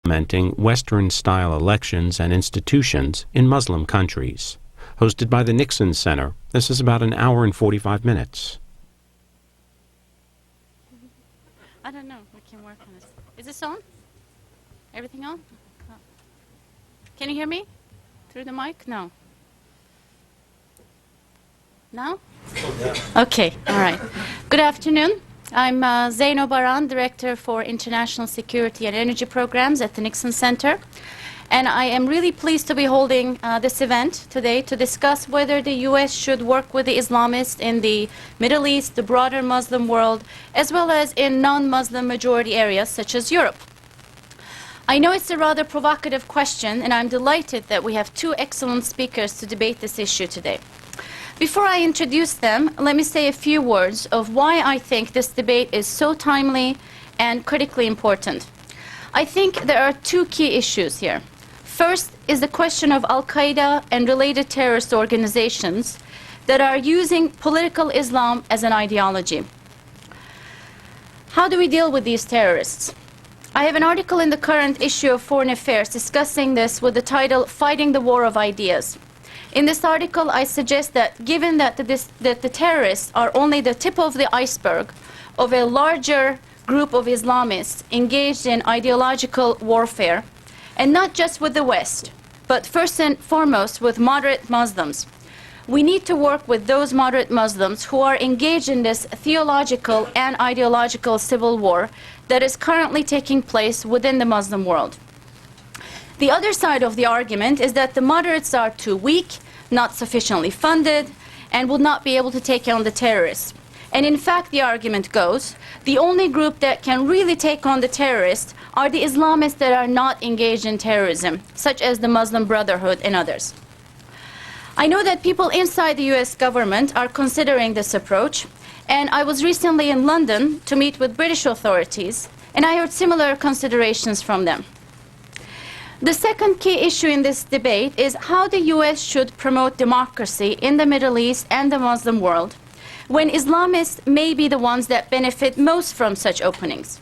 Implementing Western-style elections and institutions in Muslim countries. Hosted by the Nixon Center. This is about an hour and 45 minutes. I don't know. We can work on this. Is this on? Everything on? Oh. Can you hear me? Through the mic? No. No? Okay. All right. Good afternoon. I'm Zeyno Baran, Director for International Security and Energy Programs at the Nixon Center. And I am really pleased to be holding this event today to discuss whether the U.S. should work with the Islamists in the Middle East, the broader Muslim world, as well as in non-Muslim majority areas such as Europe. I know it's a rather provocative question, and I'm delighted that we have two excellent speakers to debate this issue today. Before I introduce them, let me say a few words of why I think this debate is so timely and critically important. I think there are two key issues here. First is the question of Al-Qaeda and related terrorist organizations that are using political Islam as an ideology. How do we deal with these terrorists? I have an article in the current issue of Foreign Affairs discussing this with the title, Fighting the War of Ideas. In this article, I suggest that given that the terrorists are only the tip of the iceberg of a larger group of Islamists engaged in ideological warfare, and not just with the West, but first and foremost with moderate Muslims. We need to work with those moderate Muslims who are engaged in this theological and ideological civil war that is currently taking place within the Muslim world. The other side of the argument is that the moderates are too weak, not sufficiently funded, and will not be able to take on the terrorists. And in fact, the argument goes, the only group that can really take on the terrorists are the Islamists that are not engaged in terrorism, such as the Muslim Brotherhood and others. I know that people inside the US government are considering this approach, and I was recently in London to meet with British authorities, and I heard similar considerations from them. The second key issue in this debate is how the US should promote democracy in the Middle East and the Muslim world, when Islamists may be the ones that benefit most from such openings.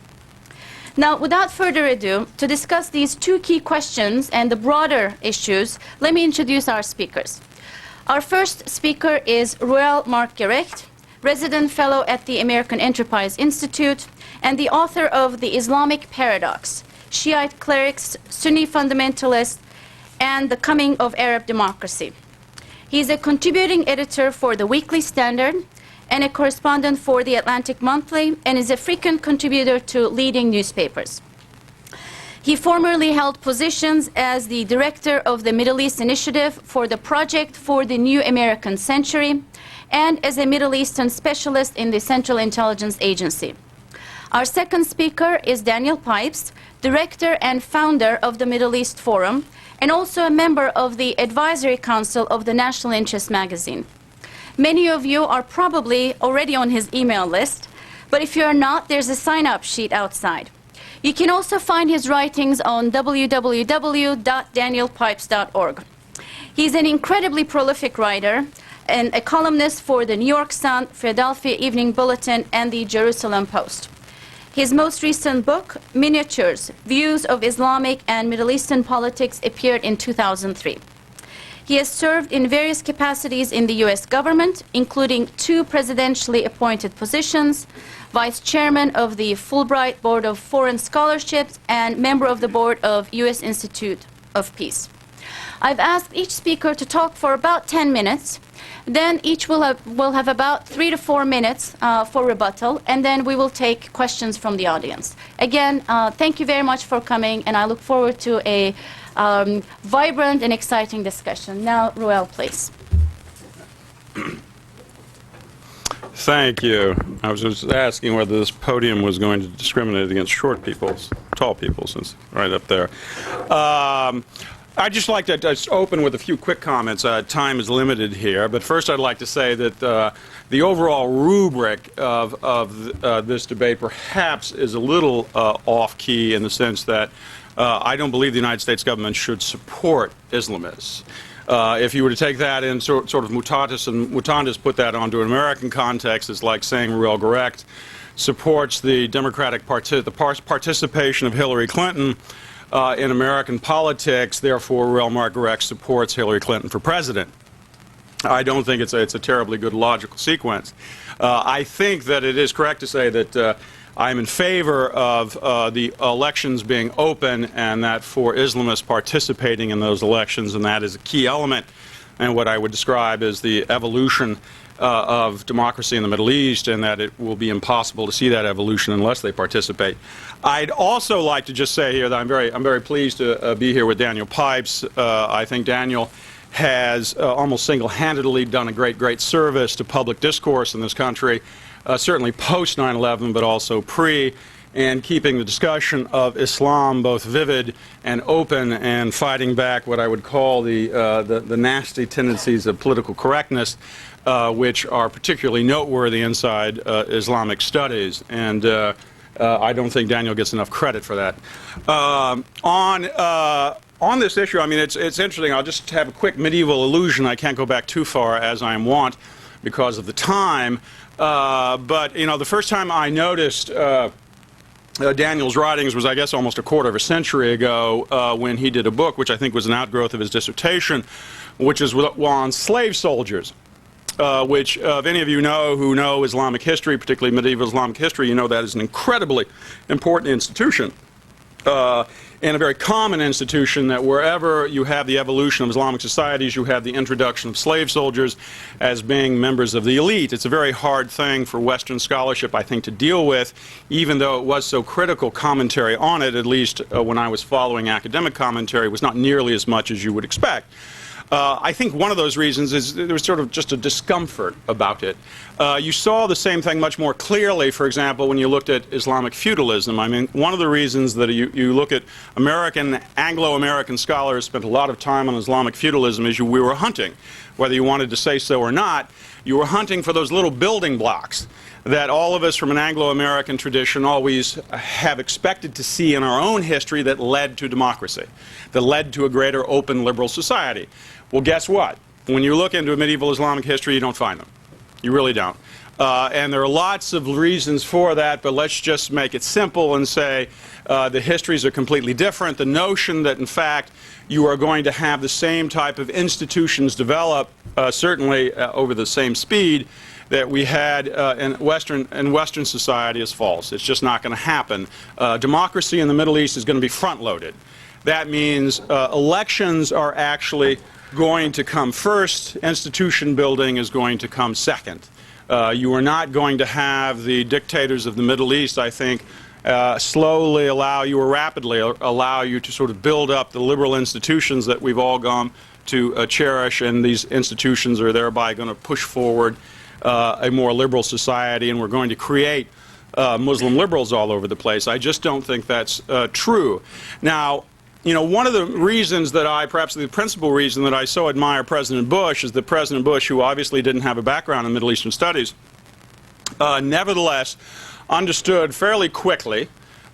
Now, without further ado, to discuss these two key questions and the broader issues, let me introduce our speakers. Our first speaker is Reuel Marc Gerecht, resident fellow at the American Enterprise Institute and the author of The Islamic Paradox, Shiite Clerics, Sunni Fundamentalists, and the Coming of Arab Democracy. He is a contributing editor for The Weekly Standard and a correspondent for The Atlantic Monthly, and is a frequent contributor to leading newspapers. He formerly held positions as the director of the Middle East Initiative for the Project for the New American Century, and as a Middle Eastern specialist in the Central Intelligence Agency. Our second speaker is Daniel Pipes, director and founder of the Middle East Forum, and also a member of the Advisory Council of the National Interest magazine. Many of you are probably already on his email list, but if you're not, there's a sign-up sheet outside. You can also find his writings on www.danielpipes.org. He's an incredibly prolific writer and a columnist for the New York Sun, Philadelphia Evening Bulletin, and the Jerusalem Post. His most recent book, Miniatures, Views of Islamic and Middle Eastern Politics, appeared in 2003. He has served in various capacities in the U.S. government, including 2 presidentially appointed positions, vice chairman of the Fulbright Board of Foreign Scholarships, and member of the board of U.S. Institute of Peace. I've asked each speaker to talk for about 10 minutes. Then each will have about 3 to 4 minutes for rebuttal, and then we will take questions from the audience. Again, thank you very much for coming, and I look forward to a vibrant and exciting discussion. Now, Reuel, please. Thank you. I was just asking whether this podium was going to discriminate against short people, tall people, since right up there. I'd just like to just open with a few quick comments. Time is limited here, but first I'd like to say that the overall rubric of this debate perhaps is a little off-key in the sense that I don't believe the United States government should support Islamists. If you were to take that in sort of mutatis and mutandis, put that onto an American context, it's like saying Reuel Gerecht supports the Democratic participation of Hillary Clinton in American politics, therefore Reuel Marc Gerecht supports Hillary Clinton for president. I don't think it's a terribly good logical sequence. I think that it is correct to say that I'm in favor of the elections being open, and that for Islamists participating in those elections, and that is a key element in what I would describe as the evolution of democracy in the Middle East, and that it will be impossible to see that evolution unless they participate. I'd also like to just say here that I'm very pleased to be here with Daniel Pipes. I think Daniel has almost single-handedly done a great service to public discourse in this country, certainly post 9/11, but also pre, and keeping the discussion of Islam both vivid and open, and fighting back what I would call the nasty tendencies of political correctness, which are particularly noteworthy inside Islamic studies. And I don't think Daniel gets enough credit for that. On this issue, I mean, it's interesting. I'll just have a quick medieval allusion. I can't go back too far, as I am wont, because of the time. But, you know, the first time I noticed Daniel's writings was, I guess, almost a quarter of a century ago, when he did a book, which I think was an outgrowth of his dissertation, which is on slave soldiers. Which, if any of you know who know Islamic history, particularly medieval Islamic history, you know that is an incredibly important institution. And a very common institution, that wherever you have the evolution of Islamic societies, you have the introduction of slave soldiers as being members of the elite. It's a very hard thing for Western scholarship, I think, to deal with, even though it was so critical. Commentary on it, at least when I was following academic commentary, was not nearly as much as you would expect. I think one of those reasons is there was sort of just a discomfort about it. You saw the same thing much more clearly, for example, when you looked at Islamic feudalism. I mean, one of the reasons that you look at Anglo-American scholars spent a lot of time on Islamic feudalism is we were hunting. Whether you wanted to say so or not, you were hunting for those little building blocks that all of us from an Anglo-American tradition always have expected to see in our own history that led to democracy, that led to a greater open liberal society. Well, guess what? When you look into medieval Islamic history, you don't find them. You really don't. And there are lots of reasons for that, but let's just make it simple and say the histories are completely different. The notion that, in fact, you are going to have the same type of institutions develop, certainly over the same speed, that we had in Western society is false. It's just not going to happen. Democracy in the Middle East is going to be front-loaded. That means elections are actually going to come first. Institution building is going to come second. You are not going to have the dictators of the Middle East, I think, slowly allow you, or rapidly allow you, to sort of build up the liberal institutions that we've all gone to cherish, and these institutions are thereby going to push forward a more liberal society, and we're going to create Muslim liberals all over the place. I just don't think that's true. Now, you know, one of the reasons that perhaps the principal reason that I so admire President Bush is that President Bush, who obviously didn't have a background in Middle Eastern studies, nevertheless understood fairly quickly,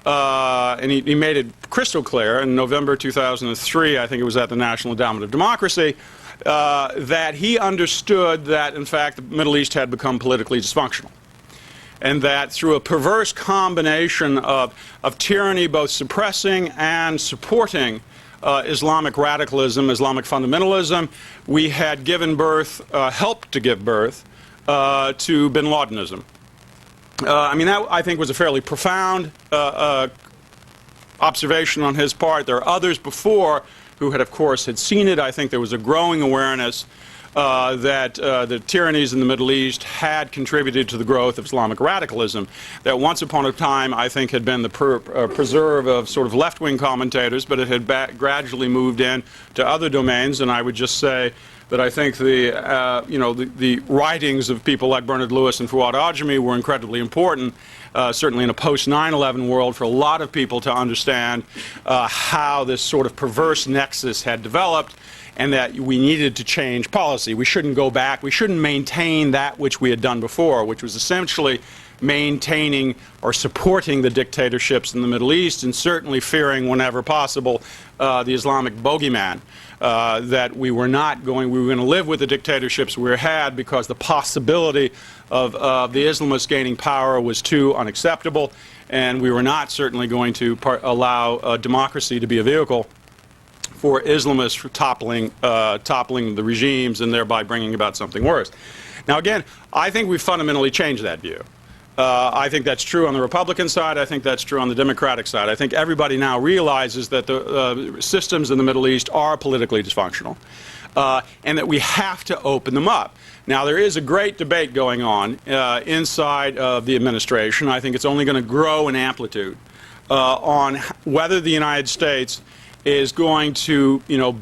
and he made it crystal clear in November 2003, I think it was at the National Endowment of Democracy, that he understood that, in fact, the Middle East had become politically dysfunctional, and that through a perverse combination of tyranny, both suppressing and supporting Islamic radicalism, Islamic fundamentalism, we had given birth, helped to give birth, to bin Ladenism. I mean, that, I think, was a fairly profound observation on his part. There are others before who had, of course, had seen it. I think there was a growing awareness that the tyrannies in the Middle East had contributed to the growth of Islamic radicalism, that once upon a time, I think, had been the preserve of sort of left-wing commentators, but it had gradually moved in to other domains. And I would just say that I think the writings of people like Bernard Lewis and Fuad Ajami were incredibly important, certainly in a post-9/11 world, for a lot of people to understand how this sort of perverse nexus had developed, and that we needed to change policy. We shouldn't go back. We shouldn't maintain that which we had done before, which was essentially maintaining or supporting the dictatorships in the Middle East, and certainly fearing whenever possible the Islamic bogeyman. That we were going to live with the dictatorships we had, because the possibility of the Islamists gaining power was too unacceptable. and we were not certainly going to allow democracy to be a vehicle for Islamists for toppling the regimes and thereby bringing about something worse. Now, again, I think we've fundamentally changed that view. I think that's true on the Republican side. I think that's true on the Democratic side. I think everybody now realizes that the systems in the Middle East are politically dysfunctional, and that we have to open them up. Now, there is a great debate going on inside of the administration. I think it's only going to grow in amplitude on whether the United States is going to,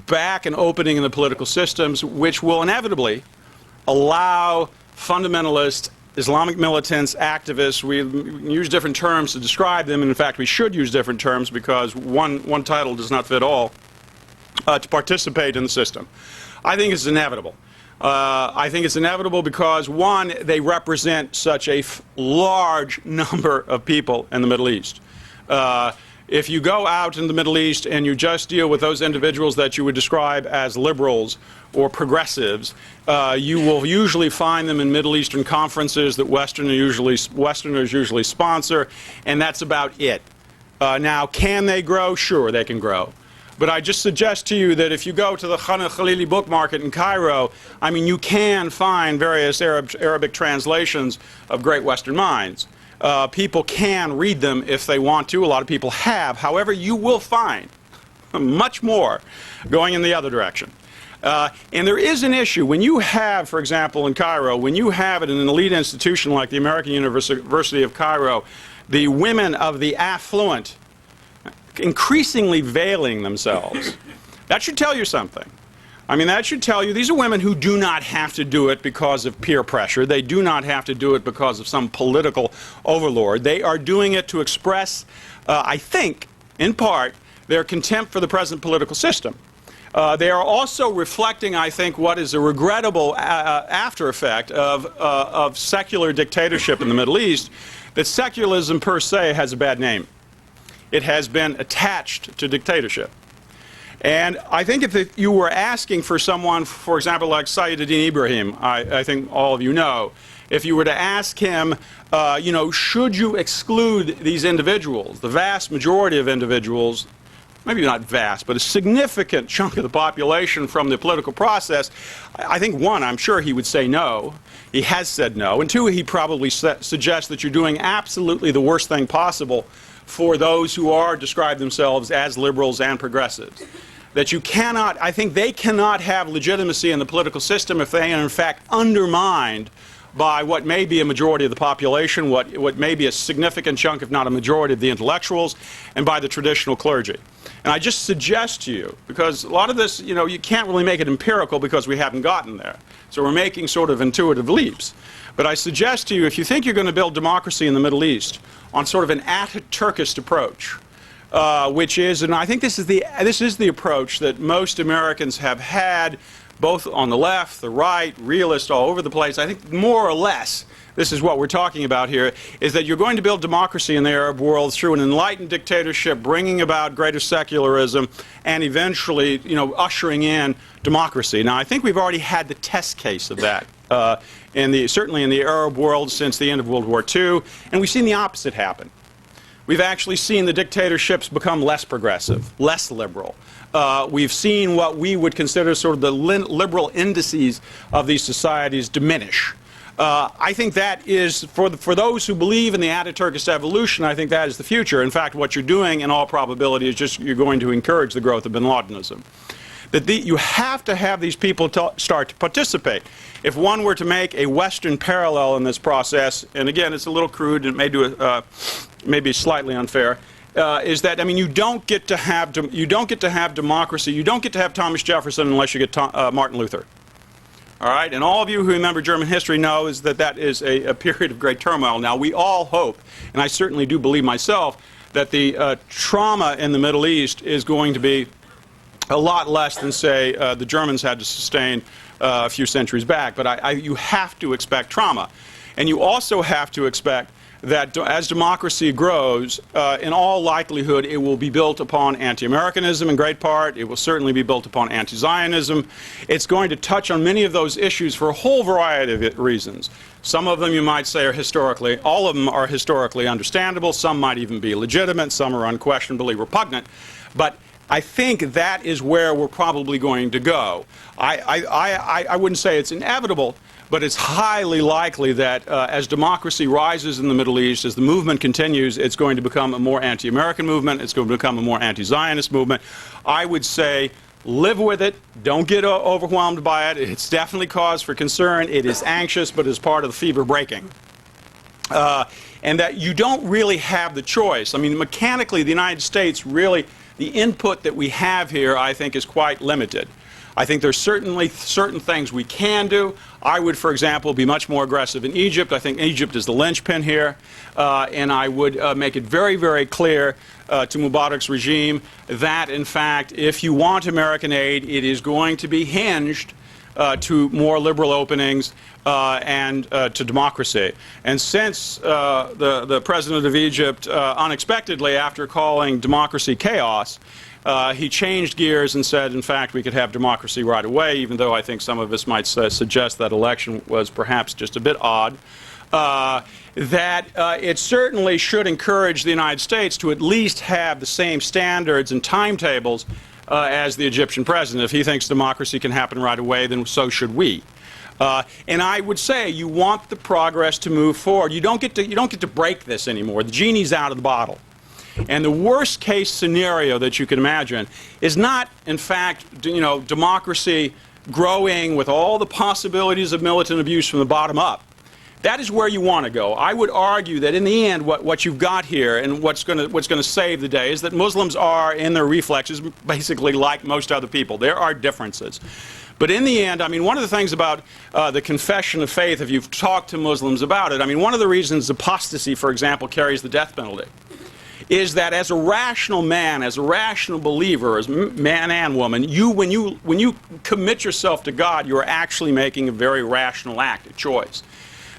back an opening in the political systems, which will inevitably allow fundamentalist Islamic militants, activists, we use different terms to describe them, and in fact we should use different terms because one title does not fit all, to participate in the system. I think it's inevitable. I think it's inevitable because, one, they represent such a large number of people in the Middle East. If you go out in the Middle East and you just deal with those individuals that you would describe as liberals or progressives, you will usually find them in Middle Eastern conferences that Westerners usually sponsor, and that's about it. Now, can they grow? Sure, they can grow. But I just suggest to you that if you go to the Khan Khalili book market in Cairo, I mean, you can find various Arabic translations of great Western minds. People can read them if they want to. A lot of people have. However, you will find much more going in the other direction. And there is an issue. When you have, for example, in Cairo, when you have it in an elite institution like the American University of Cairo, the women of the affluent increasingly veiling themselves, that should tell you something. I mean, that should tell you these are women who do not have to do it because of peer pressure. They do not have to do it because of some political overlord. They are doing it to express, I think, in part, their contempt for the present political system. They are also reflecting, I think, what is a regrettable after effect of secular dictatorship in the Middle East, that secularism per se has a bad name. It has been attached to dictatorship. And I think if you were asking for someone, for example, like Sayyiduddin Ibrahim, I think all of you know, if you were to ask him, should you exclude these individuals, the vast majority of individuals, maybe not vast, but a significant chunk of the population from the political process, I think, one, I'm sure he would say no. He has said no. And two, he probably suggests that you're doing absolutely the worst thing possible for those who describe themselves as liberals and progressives. That you cannot, I think they cannot have legitimacy in the political system if they are in fact undermined by what may be a majority of the population, what may be a significant chunk, if not a majority of the intellectuals, and by the traditional clergy. And I just suggest to you, because a lot of this, you can't really make it empirical because we haven't gotten there. So we're making sort of intuitive leaps. But I suggest to you, if you think you're going to build democracy in the Middle East on sort of an Ataturkist approach, which is, and I think this is the approach that most Americans have had, both on the left, the right, realists all over the place. I think more or less this is what we're talking about here, is that you're going to build democracy in the Arab world through an enlightened dictatorship, bringing about greater secularism, and eventually, ushering in democracy. Now, I think we've already had the test case of that, certainly in the Arab world since the end of World War II, and we've seen the opposite happen. We've actually seen the dictatorships become less progressive, less liberal. We've seen what we would consider sort of the liberal indices of these societies diminish. I think that is, for those who believe in the Ataturkist evolution, I think that is the future. In fact, what you're doing, in all probability, is just you're going to encourage the growth of bin Ladenism. You have to have these people start to participate. If one were to make a Western parallel in this process, and again, it's a little crude and may be slightly unfair, is that, I mean, you don't get to have democracy, you don't get to have Thomas Jefferson unless you get Martin Luther. All right, and all of you who remember German history know that is a period of great turmoil. Now, we all hope, and I certainly do believe myself, that the trauma in the Middle East is going to be a lot less than, say, the Germans had to sustain a few centuries back. But you have to expect trauma. And you also have to expect that as democracy grows, in all likelihood, it will be built upon anti-Americanism in great part. It will certainly be built upon anti-Zionism. It's going to touch on many of those issues for a whole variety of reasons. Some of them you might say are historically, all of them are historically understandable. Some might even be legitimate. Some are unquestionably repugnant. But I think that is where we're probably going to go. I wouldn't say it's inevitable, but it's highly likely that as democracy rises in the Middle East, as the movement continues, it's going to become a more anti-American movement. It's going to become a more anti-Zionist movement. I would say live with it. Don't get overwhelmed by it. It's definitely cause for concern. It is anxious, but it's part of the fever breaking. And that you don't really have the choice. I mean, mechanically, the United States really, the input that we have here, I think, is quite limited. I think there's certainly certain things we can do. I would, for example, be much more aggressive in Egypt. I think Egypt is the linchpin here. And I would make it very, very clear to Mubarak's regime that, in fact, if you want American aid, it is going to be hinged to more liberal openings and to democracy. And since the president of Egypt, unexpectedly, after calling democracy chaos, he changed gears and said, in fact, we could have democracy right away, even though I think some of us might suggest that election was perhaps just a bit odd. It certainly should encourage the United States to at least have the same standards and timetables as the Egyptian president. If he thinks democracy can happen right away, then so should we. And I would say you want the progress to move forward. You don't get to break this anymore. The genie's out of the bottle. And the worst case scenario that you can imagine is not, in fact, democracy growing with all the possibilities of militant abuse from the bottom up. That is where you want to go. I would argue that in the end, what you've got here and what's going to save the day is that Muslims are, in their reflexes, basically like most other people. There are differences. But in the end, I mean, one of the things about the confession of faith, if you've talked to Muslims about it, I mean, one of the reasons apostasy, for example, carries the death penalty is that as a rational man, as a rational believer, as man and woman, when you commit yourself to God, you are actually making a very rational act, a choice.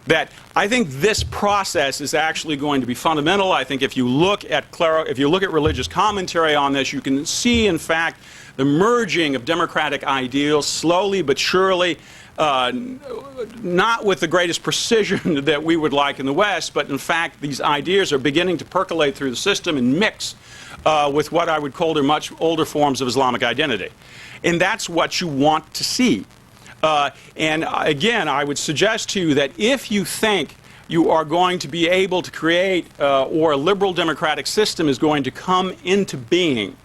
That I think this process is actually going to be fundamental. I think if you look at religious commentary on this, you can see, in fact, the merging of democratic ideals slowly but surely, not with the greatest precision that we would like in the West, but in fact these ideas are beginning to percolate through the system and mix with what I would call their much older forms of Islamic identity. And that's what you want to see. And again, I would suggest to you that if you think you are going to be able to create or a liberal democratic system is going to come into being,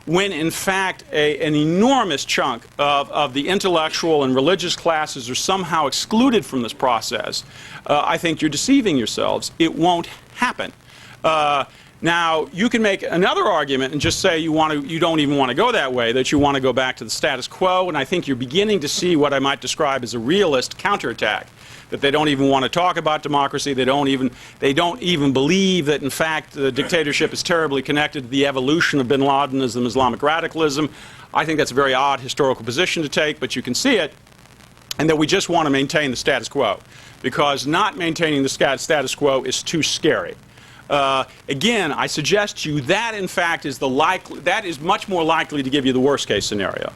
when in fact an enormous chunk of the intellectual and religious classes are somehow excluded from this process, I think you're deceiving yourselves. It won't happen. Now, you can make another argument and just say you don't even want to go that way, that you want to go back to the status quo, and I think you're beginning to see what I might describe as a realist counterattack. That they don't even want to talk about democracy. They don't even believe that, in fact, the dictatorship is terribly connected to the evolution of bin Ladenism, Islamic radicalism. I think that's a very odd historical position to take, but you can see it. And that we just want to maintain the status quo, because not maintaining the status quo is too scary. Again, I suggest to you that, in fact, is much more likely to give you the worst case scenario,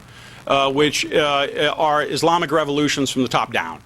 which are Islamic revolutions from the top down.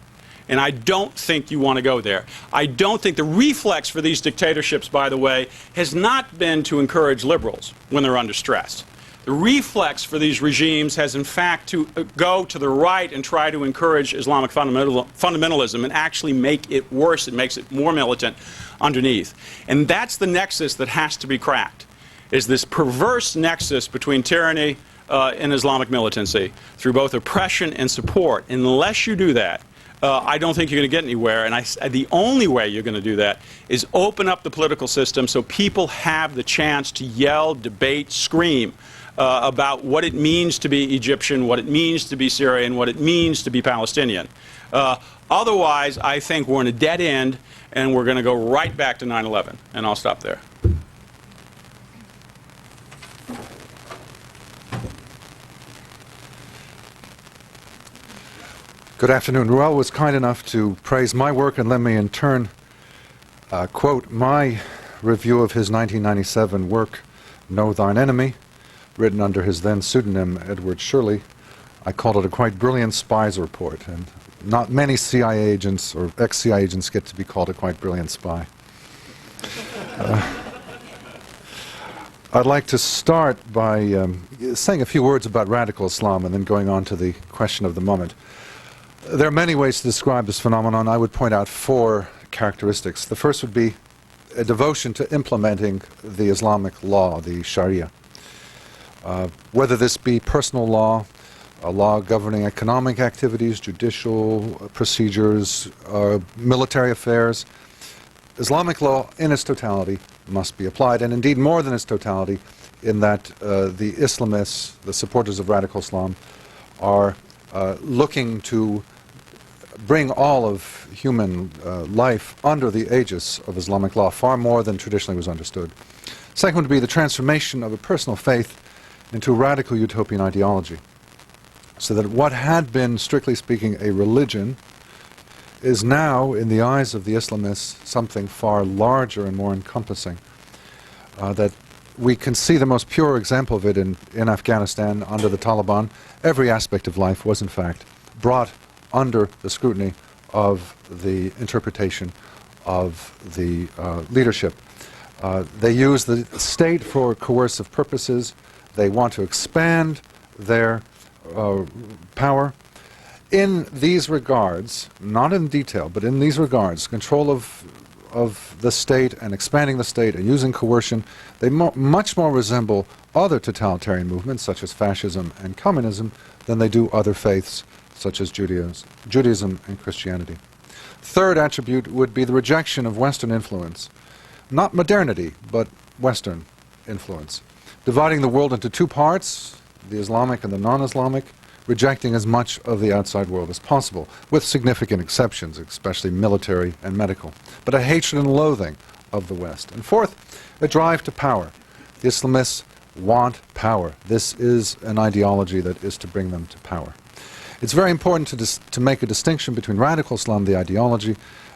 And I don't think you want to go there. I don't think the reflex for these dictatorships, by the way, has not been to encourage liberals when they're under stress. The reflex for these regimes has, in fact, to go to the right and try to encourage Islamic fundamentalism and actually make it worse. It makes it more militant underneath. And that's the nexus that has to be cracked, is this perverse nexus between tyranny and Islamic militancy through both oppression and support. Unless you do that, I don't think you're going to get anywhere, and the only way you're going to do that is open up the political system so people have the chance to yell, debate, scream about what it means to be Egyptian, what it means to be Syrian, what it means to be Palestinian. Otherwise, I think we're in a dead end, and we're going to go right back to 9/11, and I'll stop there. Good afternoon. Reuel was kind enough to praise my work and let me in turn Quote, my review of his 1997 work, Know Thine Enemy, written under his then pseudonym Edward Shirley, I called it a quite brilliant spies report, and not many CIA agents or ex-CIA agents get to be called a quite brilliant spy. I'd like to start by saying a few words about radical Islam and then going on to the question of the moment. There are many ways to describe this phenomenon. I would point out 4 characteristics. The first would be a devotion to implementing the Islamic law, the Sharia. Whether this be personal law, a law governing economic activities, judicial procedures, military affairs, Islamic law in its totality must be applied, and indeed more than its totality, in that the Islamists, the supporters of radical Islam, are looking to bring all of human life under the aegis of Islamic law, far more than traditionally was understood. Second would be the transformation of a personal faith into radical utopian ideology, so that what had been, strictly speaking, a religion is now, in the eyes of the Islamists, something far larger and more encompassing. That we can see the most pure example of it in Afghanistan under the Taliban. Every aspect of life was, in fact, brought under the scrutiny of the interpretation of the leadership. They use the state for coercive purposes. They want to expand their power. In these regards, not in detail, but in these regards, control of the state and expanding the state and using coercion, they much more resemble other totalitarian movements, such as fascism and communism, than they do other faiths, such as Judaism and Christianity. Third attribute would be the rejection of Western influence. Not modernity, but Western influence. Dividing the world into 2 parts, the Islamic and the non-Islamic, rejecting as much of the outside world as possible, with significant exceptions, especially military and medical, but a hatred and loathing of the West. And fourth, a drive to power. The Islamists want power. This is an ideology that is to bring them to power. It's very important to make a distinction between radical Islam, the ideology,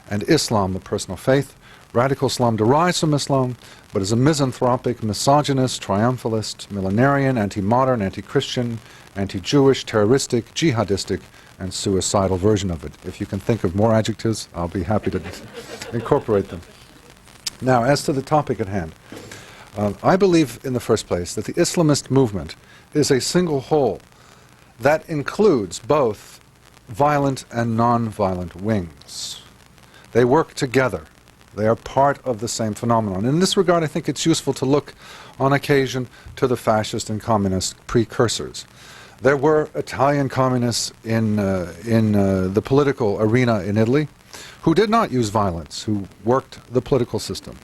and Islam, the personal faith. Radical Islam derives from Islam, but is a misanthropic, misogynist, triumphalist, millenarian, anti-modern, anti-Christian, anti-Jewish, terroristic, jihadistic, and suicidal version of it. If you can think of more adjectives, I'll be happy to incorporate them. Now, as to the topic at hand, I believe, in the first place, that the Islamist movement is a single whole that includes both violent and non-violent wings. They work together. They are part of the same phenomenon. In this regard, I think it's useful to look, on occasion, to the fascist and communist precursors. There were Italian communists in the political arena in Italy who did not use violence, who worked the political system.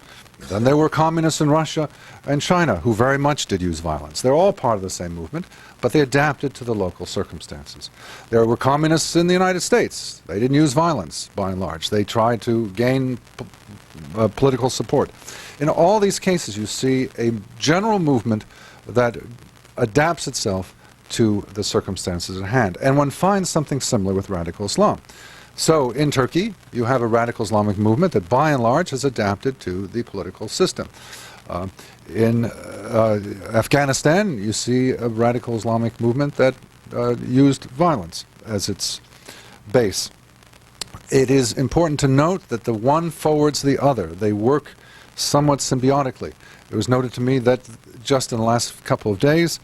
Then there were communists in Russia and China who very much did use violence. They're all part of the same movement, but they adapted to the local circumstances. There were communists in the United States. They didn't use violence, by and large. They tried to gain political support. In all these cases, you see a general movement that adapts itself to the circumstances at hand. And one finds something similar with radical Islam. So in Turkey, you have a radical Islamic movement that by and large has adapted to the political system. In Afghanistan, you see a radical Islamic movement that used violence as its base. It is important to note that the one forwards the other. They work somewhat symbiotically. It was noted to me that just in the last couple of days,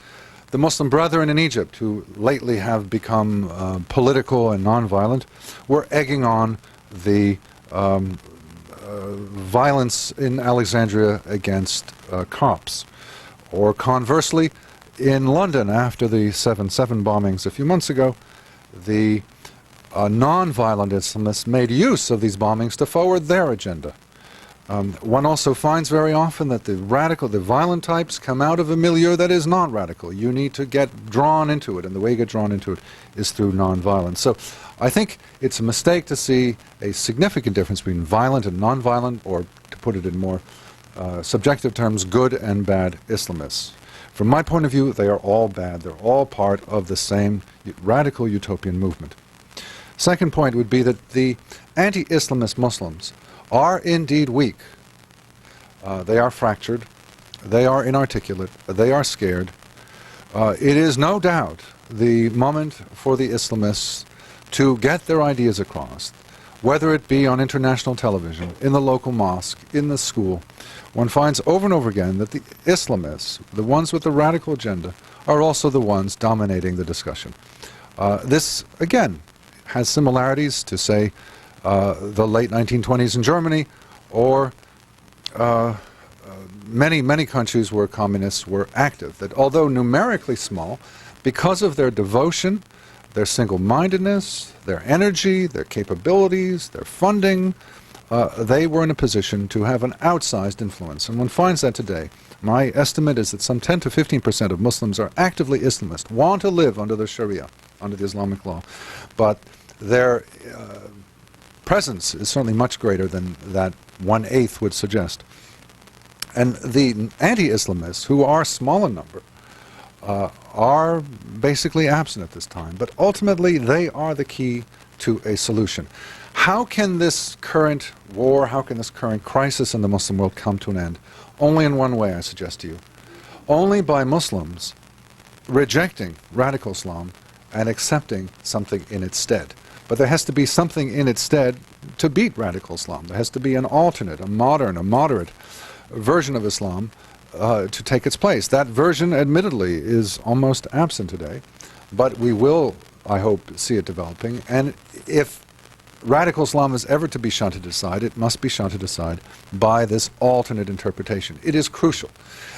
the Muslim Brethren in Egypt, who lately have become political and nonviolent, were egging on the violence in Alexandria against Copts. Or conversely, in London, after the 7/7 bombings a few months ago, the non-violent Islamists made use of these bombings to forward their agenda. One also finds very often that the violent types come out of a milieu that is not radical. You need to get drawn into it, and the way you get drawn into it is through non-violence. So I think it's a mistake to see a significant difference between violent and non-violent, or to put it in more subjective terms, good and bad Islamists. From my point of view, they are all bad. They're all part of the same radical utopian movement. Second point would be that the anti-Islamist Muslims are indeed weak. They are fractured. They are inarticulate. They are scared. It is no doubt the moment for the Islamists to get their ideas across, whether it be on international television, in the local mosque, in the school. One finds over and over again that the Islamists, the ones with the radical agenda, are also the ones dominating the discussion. This, again, has similarities to, say, the late 1920s in Germany, or many countries where communists were active, that although numerically small, because of their devotion, their single-mindedness, their energy, their capabilities, their funding, they were in a position to have an outsized influence. And one finds that today. My estimate is that some 10 to 15% of Muslims are actively Islamist, want to live under the Sharia, under the Islamic law, but their presence is certainly much greater than that 1/8 would suggest. And the anti-Islamists, who are small in number, are basically absent at this time. But ultimately, they are the key to a solution. How can this current war, how can this current crisis in the Muslim world come to an end? Only in one way, I suggest to you. Only by Muslims rejecting radical Islam and accepting something in its stead. But there has to be something in its stead to beat radical Islam. There has to be an alternate, a modern, a moderate version of Islam to take its place. That version, admittedly, is almost absent today, but we will, I hope, see it developing. And if radical Islam is ever to be shunted aside, it must be shunted aside by this alternate interpretation. It is crucial.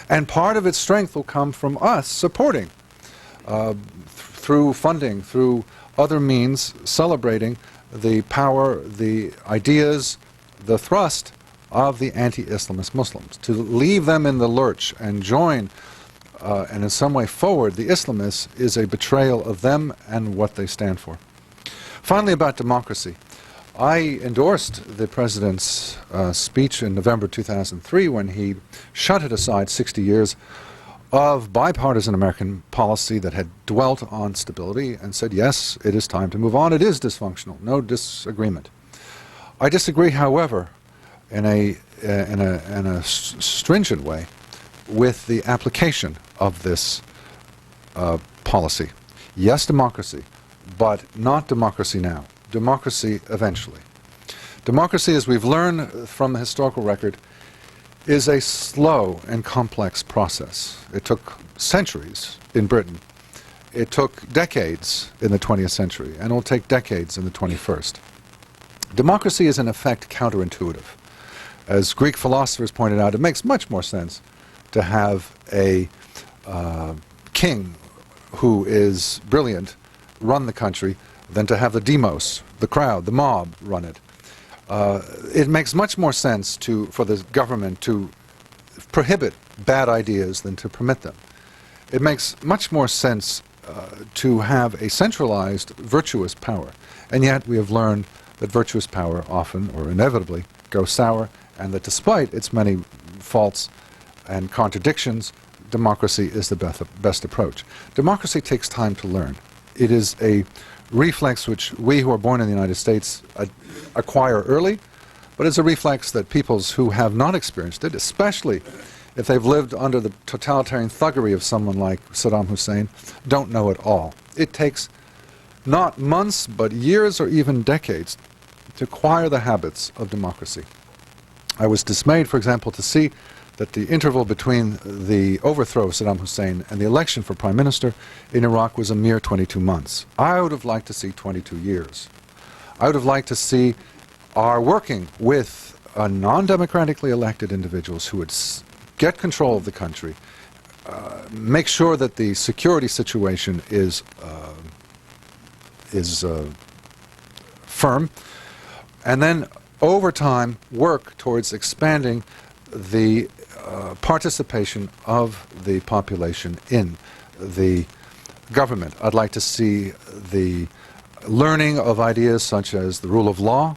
And part of its strength will come from us supporting, through funding, through other means, celebrating the power, the ideas, the thrust of the anti-Islamist Muslims. To leave them in the lurch and join and in some way forward the Islamists is a betrayal of them and what they stand for. Finally, about democracy. I endorsed the President's speech in November 2003 when he shunted aside 60 years of bipartisan American policy that had dwelt on stability and said, yes, it is time to move on. It is dysfunctional, no disagreement. I disagree, however, in a stringent way with the application of this policy. Yes, democracy, but not democracy now. Democracy eventually. Democracy, as we've learned from the historical record, is a slow and complex process. It took centuries in Britain. It took decades in the 20th century, and it will take decades in the 21st. Democracy is in effect counterintuitive. As Greek philosophers pointed out, it makes much more sense to have a king who is brilliant run the country than to have the demos, the crowd, the mob run it. It makes much more sense for the government to prohibit bad ideas than to permit them. It makes much more sense to have a centralized, virtuous power. And yet we have learned that virtuous power often, or inevitably, goes sour, and that despite its many faults and contradictions, democracy is the best approach. Democracy takes time to learn. It is a reflex which we who are born in the United States acquire early, but it's a reflex that peoples who have not experienced it, especially if they've lived under the totalitarian thuggery of someone like Saddam Hussein, don't know at all. It takes not months, but years or even decades to acquire the habits of democracy. I was dismayed, for example, to see that the interval between the overthrow of Saddam Hussein and the election for prime minister in Iraq was a mere 22 months. I would have liked to see 22 years. I would have liked to see our working with non-democratically elected individuals who would get control of the country, make sure that the security situation is firm, and then over time work towards expanding the participation of the population in the government. I'd like to see the learning of ideas such as the rule of law,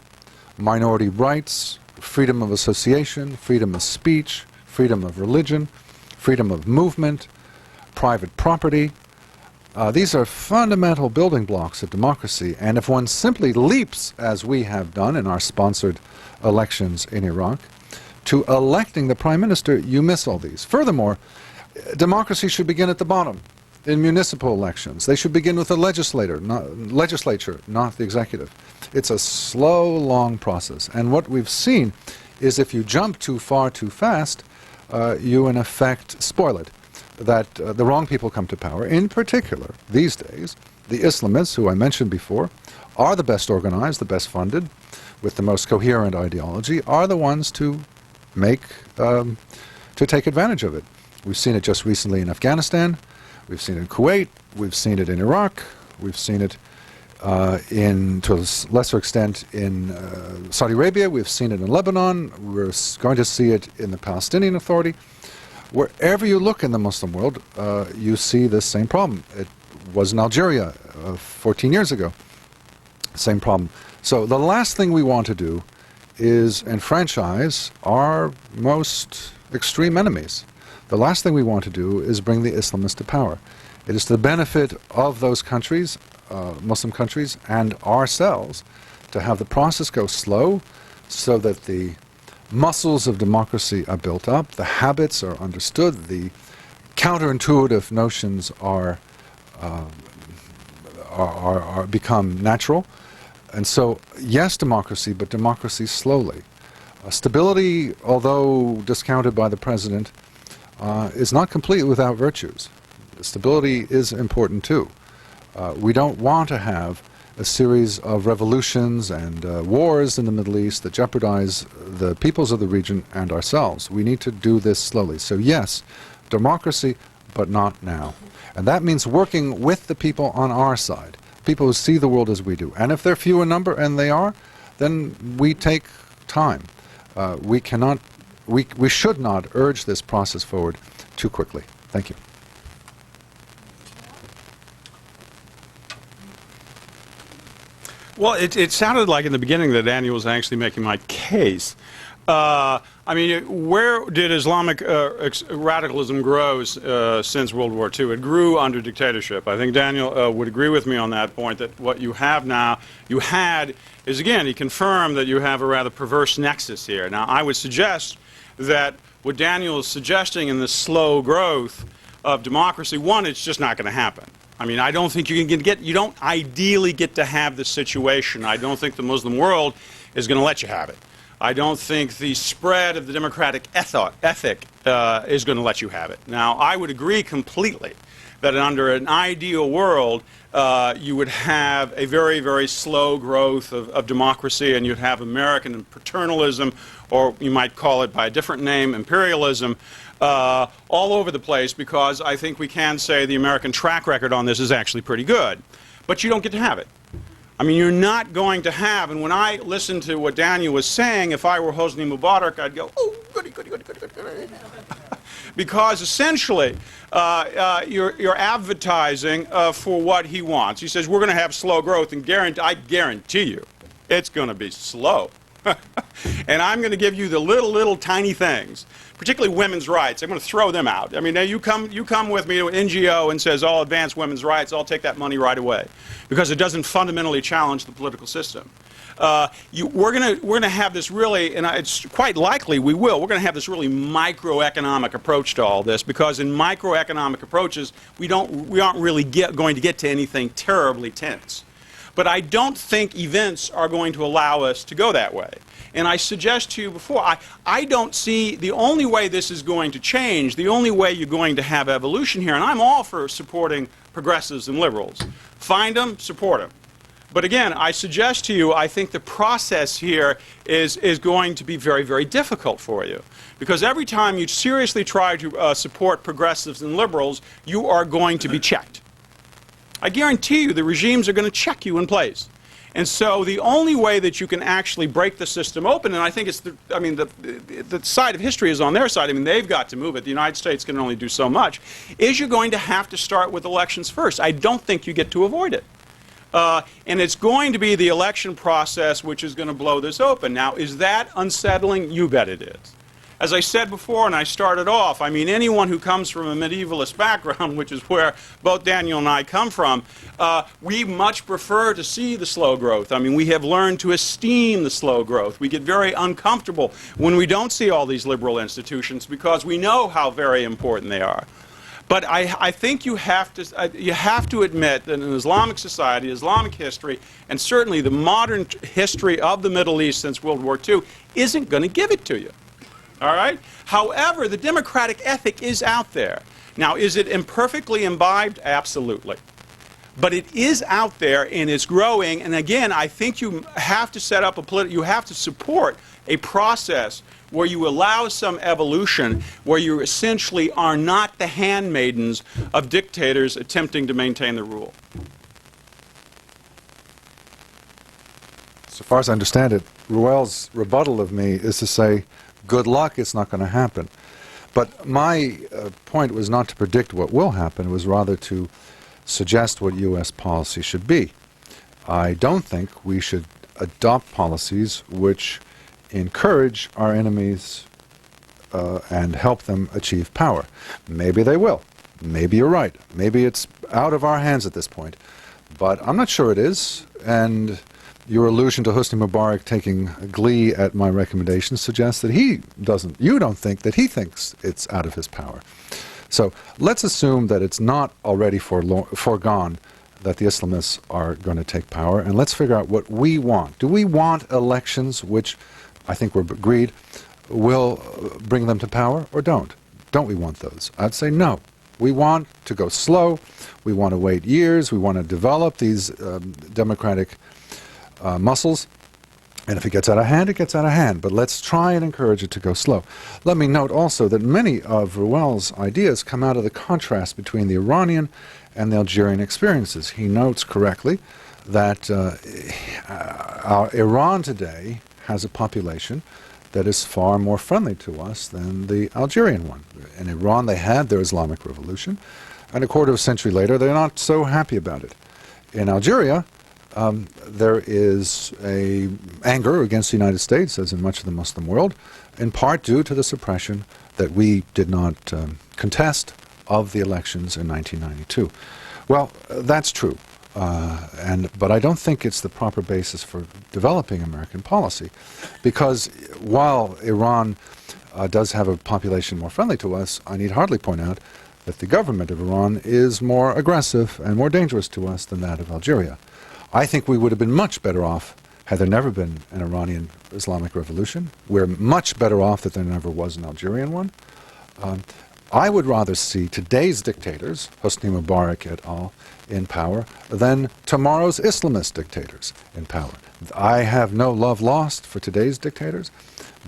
minority rights, freedom of association, freedom of speech, freedom of religion, freedom of movement, private property, These are fundamental building blocks of democracy, and if one simply leaps, as we have done in our sponsored elections in Iraq, to electing the prime minister, you miss all these. Furthermore, democracy should begin at the bottom. In municipal elections, they should begin with the legislature, not the executive. It's a slow, long process, and what we've seen is if you jump too far too fast, you in effect spoil it. That the wrong people come to power. In particular, these days, the Islamists, who I mentioned before, are the best organized, the best funded, with the most coherent ideology, are the ones to take advantage of it. We've seen it just recently in Afghanistan, we've seen it in Kuwait, we've seen it in Iraq, we've seen it to a lesser extent in Saudi Arabia, we've seen it in Lebanon, we're going to see it in the Palestinian Authority. Wherever you look in the Muslim world, you see this same problem. It was in Algeria 14 years ago. Same problem. So the last thing we want to do is enfranchise our most extreme enemies. The last thing we want to do is bring the Islamists to power. It is to the benefit of those countries, Muslim countries, and ourselves, to have the process go slow so that the muscles of democracy are built up, the habits are understood, the counterintuitive notions are become natural. And so, yes, democracy, but democracy slowly. Stability, although discounted by the president, is not complete without virtues. Stability is important too. We don't want to have a series of revolutions and wars in the Middle East that jeopardize the peoples of the region and ourselves. We need to do this slowly. So yes, democracy, but not now. And that means working with the people on our side, people who see the world as we do. And if they're few in number, and they are, then we take time. We should not urge this process forward too quickly. Thank you. Well, it sounded like in the beginning that Daniel was actually making my case. I mean, where did Islamic radicalism grow since World War II? It grew under dictatorship. I think Daniel would agree with me on that point, that what you have now, is, again, he confirmed that you have a rather perverse nexus here. Now, I would suggest that what Daniel is suggesting in this slow growth of democracy, one, it's just not going to happen. I mean, I don't think you don't ideally get to have this situation. I don't think the Muslim world is going to let you have it. I don't think the spread of the democratic ethic is going to let you have it. Now, I would agree completely that under an ideal world, you would have a very, very slow growth of democracy, and you'd have American paternalism, or you might call it by a different name, imperialism, all over the place, because I think we can say the American track record on this is actually pretty good. But you don't get to have it. I mean, you're not going to have, and when I listened to what Daniel was saying, if I were Hosni Mubarak, I'd go, oh, goody, goody, goody, goody, goody. Because essentially, you're advertising for what he wants. He says, we're going to have slow growth, and I guarantee you, it's going to be slow. And I'm going to give you the little tiny things, particularly women's rights. I'm going to throw them out. I mean, now you come with me to an NGO and says, I'll advance women's rights, I'll take that money right away, because it doesn't fundamentally challenge the political system. We're going to have this really, and it's quite likely we will, we're going to have this really microeconomic approach to all this, because in microeconomic approaches, we aren't really going to get to anything terribly tense. But I don't think events are going to allow us to go that way. And I suggest to you before, I don't see the only way this is going to change, the only way you're going to have evolution here, and I'm all for supporting progressives and liberals. Find them, support them. But again, I suggest to you, I think the process here is going to be very, very difficult for you. Because every time you seriously try to support progressives and liberals, you are going to be checked. I guarantee you the regimes are going to check you in place. And so the only way that you can actually break the system open, and I think it's the side of history is on their side, I mean, they've got to move it, the United States can only do so much, is you're going to have to start with elections first. I don't think you get to avoid it. And it's going to be the election process which is going to blow this open. Now, is that unsettling? You bet it is. As I said before, and I started off, I mean, anyone who comes from a medievalist background, which is where both Daniel and I come from, we much prefer to see the slow growth. I mean, we have learned to esteem the slow growth. We get very uncomfortable when we don't see all these liberal institutions because we know how very important they are. But I think you have to admit that in Islamic society, Islamic history, and certainly the modern history of the Middle East since World War II isn't going to give it to you. All right? However, the democratic ethic is out there. Now, is it imperfectly imbibed? Absolutely. But it is out there and it's growing. And again, I think you have to set up you have to support a process where you allow some evolution, where you essentially are not the handmaidens of dictators attempting to maintain the rule. So far as I understand it, Reuel's rebuttal of me is to say, good luck, it's not going to happen. But my point was not to predict what will happen, it was rather to suggest what U.S. policy should be. I don't think we should adopt policies which encourage our enemies and help them achieve power. Maybe they will. Maybe you're right. Maybe it's out of our hands at this point. But I'm not sure it is. And your allusion to Hosni Mubarak taking glee at my recommendation suggests that you don't think that he thinks it's out of his power. So let's assume that it's not already foregone that the Islamists are going to take power, and let's figure out what we want. Do we want elections which, I think we're agreed, will bring them to power, or don't? Don't we want those? I'd say no. We want to go slow. We want to wait years. We want to develop these democratic muscles. And if it gets out of hand, it gets out of hand. But let's try and encourage it to go slow. Let me note also that many of Reuel's ideas come out of the contrast between the Iranian and the Algerian experiences. He notes correctly that Iran today has a population that is far more friendly to us than the Algerian one. In Iran, they had their Islamic Revolution, and a quarter of a century later, they're not so happy about it. In Algeria, there is anger against the United States, as in much of the Muslim world, in part due to the suppression that we did not contest of the elections in 1992. Well, that's true. But I don't think it's the proper basis for developing American policy, because while Iran does have a population more friendly to us, I need hardly point out that the government of Iran is more aggressive and more dangerous to us than that of Algeria. I think we would have been much better off had there never been an Iranian Islamic Revolution. We're much better off that there never was an Algerian one. I would rather see today's dictators, Hosni Mubarak et al., in power than tomorrow's Islamist dictators in power. I have no love lost for today's dictators,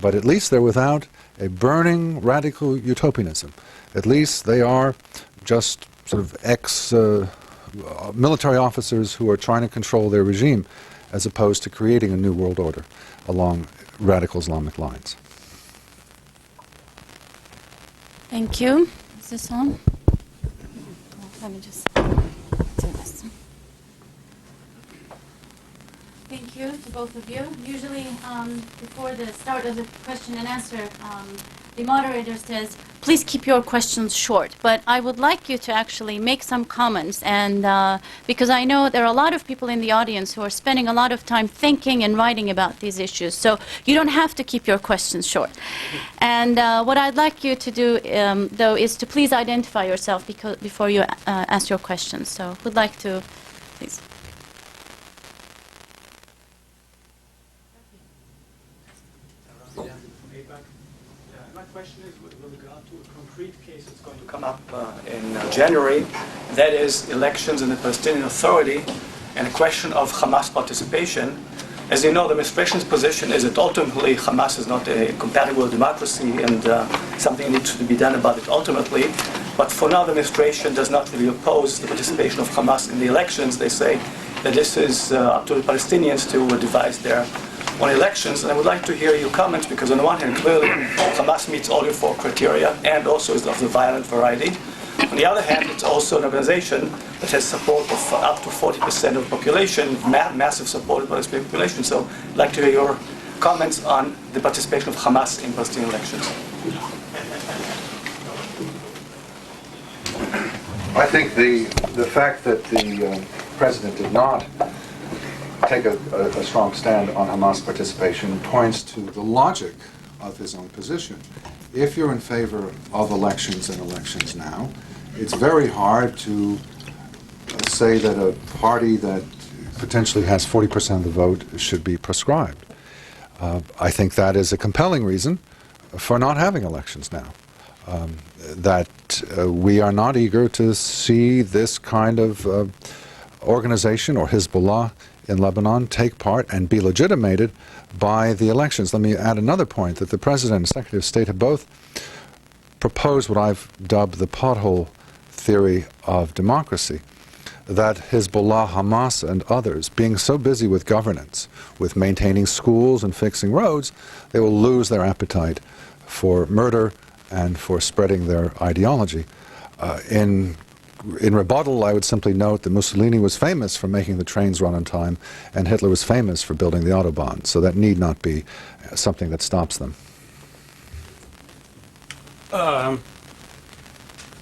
but at least they're without a burning radical utopianism. At least they are just sort of military officers who are trying to control their regime as opposed to creating a new world order along radical Islamic lines. Thank you. Is this on? Let me just do this. Thank you to both of you. Usually, before the start of the question and answer, the moderator says, please keep your questions short. But I would like you to actually make some comments, and because I know there are a lot of people in the audience who are spending a lot of time thinking and writing about these issues. So you don't have to keep your questions short. And what I'd like you to do, though, is to please identify yourself before you ask your questions. So would like to, please. Come up in January, that is elections in the Palestinian Authority and a question of Hamas participation. As you know, the administration's position is that ultimately Hamas is not a compatible democracy and something needs to be done about it ultimately. But for now, the administration does not really oppose the participation of Hamas in the elections. They say that this is up to the Palestinians to devise their own elections. And I would like to hear your comments, because on the one hand, clearly Hamas meets all your four criteria and also is of the violent variety. On the other hand, it's also an organization that has support of up to 40% of the population, massive support by the population. So I'd like to hear your comments on the participation of Hamas in Palestinian elections. I think the fact that the president did not take a strong stand on Hamas participation points to the logic of his own position. If you're in favor of elections and elections now, it's very hard to say that a party that potentially has 40% of the vote should be proscribed. I think that is a compelling reason for not having elections now. That we are not eager to see this kind of organization or Hezbollah in Lebanon take part and be legitimated by the elections. Let me add another point, that the President and Secretary of State have both proposed what I've dubbed the pothole theory of democracy, that Hezbollah, Hamas, and others, being so busy with governance, with maintaining schools and fixing roads, they will lose their appetite for murder and for spreading their ideology. In rebuttal, I would simply note that Mussolini was famous for making the trains run on time, and Hitler was famous for building the Autobahn, so that need not be something that stops them.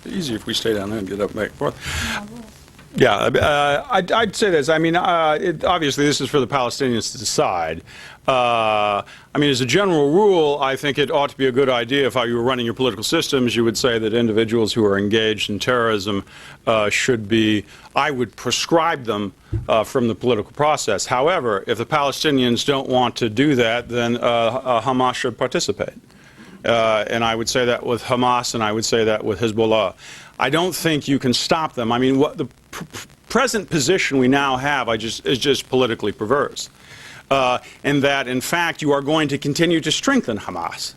Easy if we stay down there and get up back and forth. Yeah, I'd say this. I mean, obviously this is for the Palestinians to decide. I mean, as a general rule, I think it ought to be a good idea if you were running your political systems, you would say that individuals who are engaged in terrorism should be, I would prescribe them from the political process. However, if the Palestinians don't want to do that, then Hamas should participate. And I would say that with Hamas, and I would say that with Hezbollah. I don't think you can stop them. I mean, what the present position we now have is just politically perverse. And that, in fact, you are going to continue to strengthen Hamas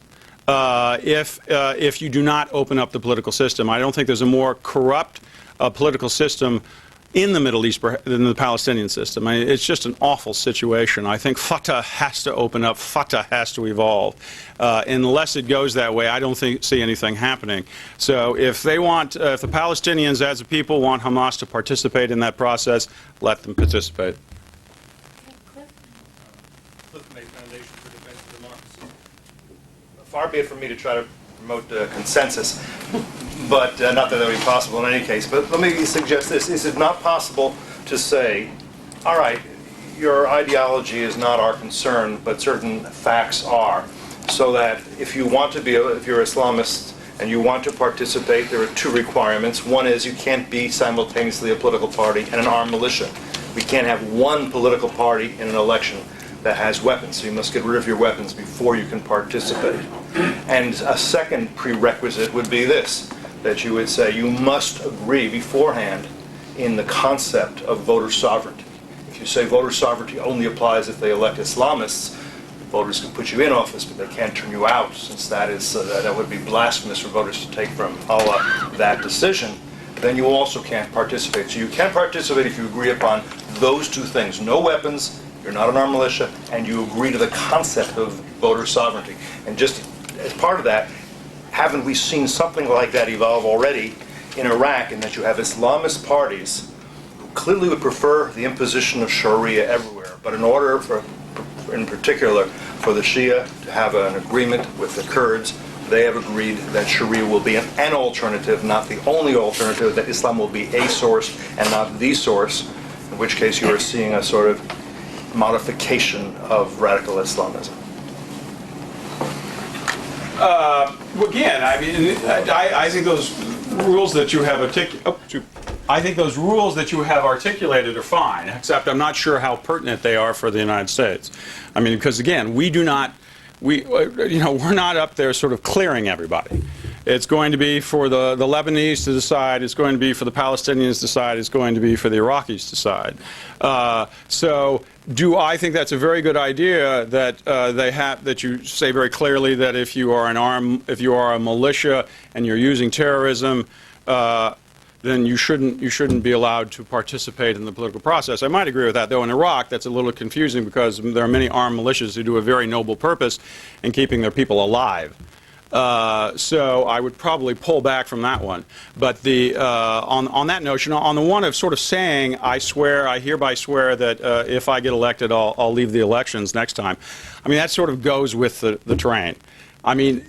if you do not open up the political system. I don't think there's a more corrupt political system in the Middle East than the Palestinian system. I mean, it's just an awful situation. I think Fatah has to open up. Fatah has to evolve. Unless it goes that way, I don't see anything happening. So if they want, if the Palestinians as a people want Hamas to participate in that process, let them participate. Foundation for Defense of Democracy. Far be it from me to try to promote consensus, but not that that would be possible in any case. But let me suggest this. Is it not possible to say, all right, your ideology is not our concern, but certain facts are, so that if you want to be, if you're Islamist and you want to participate, there are two requirements. One is you can't be simultaneously a political party and an armed militia. We can't have one political party in an election that has weapons, so you must get rid of your weapons before you can participate. And a second prerequisite would be this, that you would say you must agree beforehand in the concept of voter sovereignty. If you say voter sovereignty only applies if they elect Islamists, voters can put you in office, but they can't turn you out, since that is that would be blasphemous for voters to take from Allah that decision. Then you also can't participate. So you can participate if you agree upon those two things: no weapons, you're not an armed militia, and you agree to the concept of voter sovereignty. And just as part of that, haven't we seen something like that evolve already in Iraq, in that you have Islamist parties who clearly would prefer the imposition of Sharia everywhere, but in order for, in particular, for the Shia to have an agreement with the Kurds, they have agreed that Sharia will be an alternative, not the only alternative, that Islam will be a source and not the source, in which case you are seeing a sort of modification of radical Islamism. Again, I mean, I think those rules that you have articulated are fine, except I'm not sure how pertinent they are for the United States. I mean, because again, we're not up there sort of clearing everybody. It's going to be for the Lebanese to decide. It's going to be for the Palestinians to decide. It's going to be for the Iraqis to decide. So, do I think that's a very good idea that that you say very clearly that if you are a militia and you're using terrorism, then you shouldn't be allowed to participate in the political process. I might agree with that, though. In Iraq, that's a little confusing because there are many armed militias who do a very noble purpose in keeping their people alive. So I would probably pull back from that one. But on that notion, on the one of sort of saying, I hereby swear that if I get elected, I'll leave the elections next time. I mean, that sort of goes with the terrain. I mean,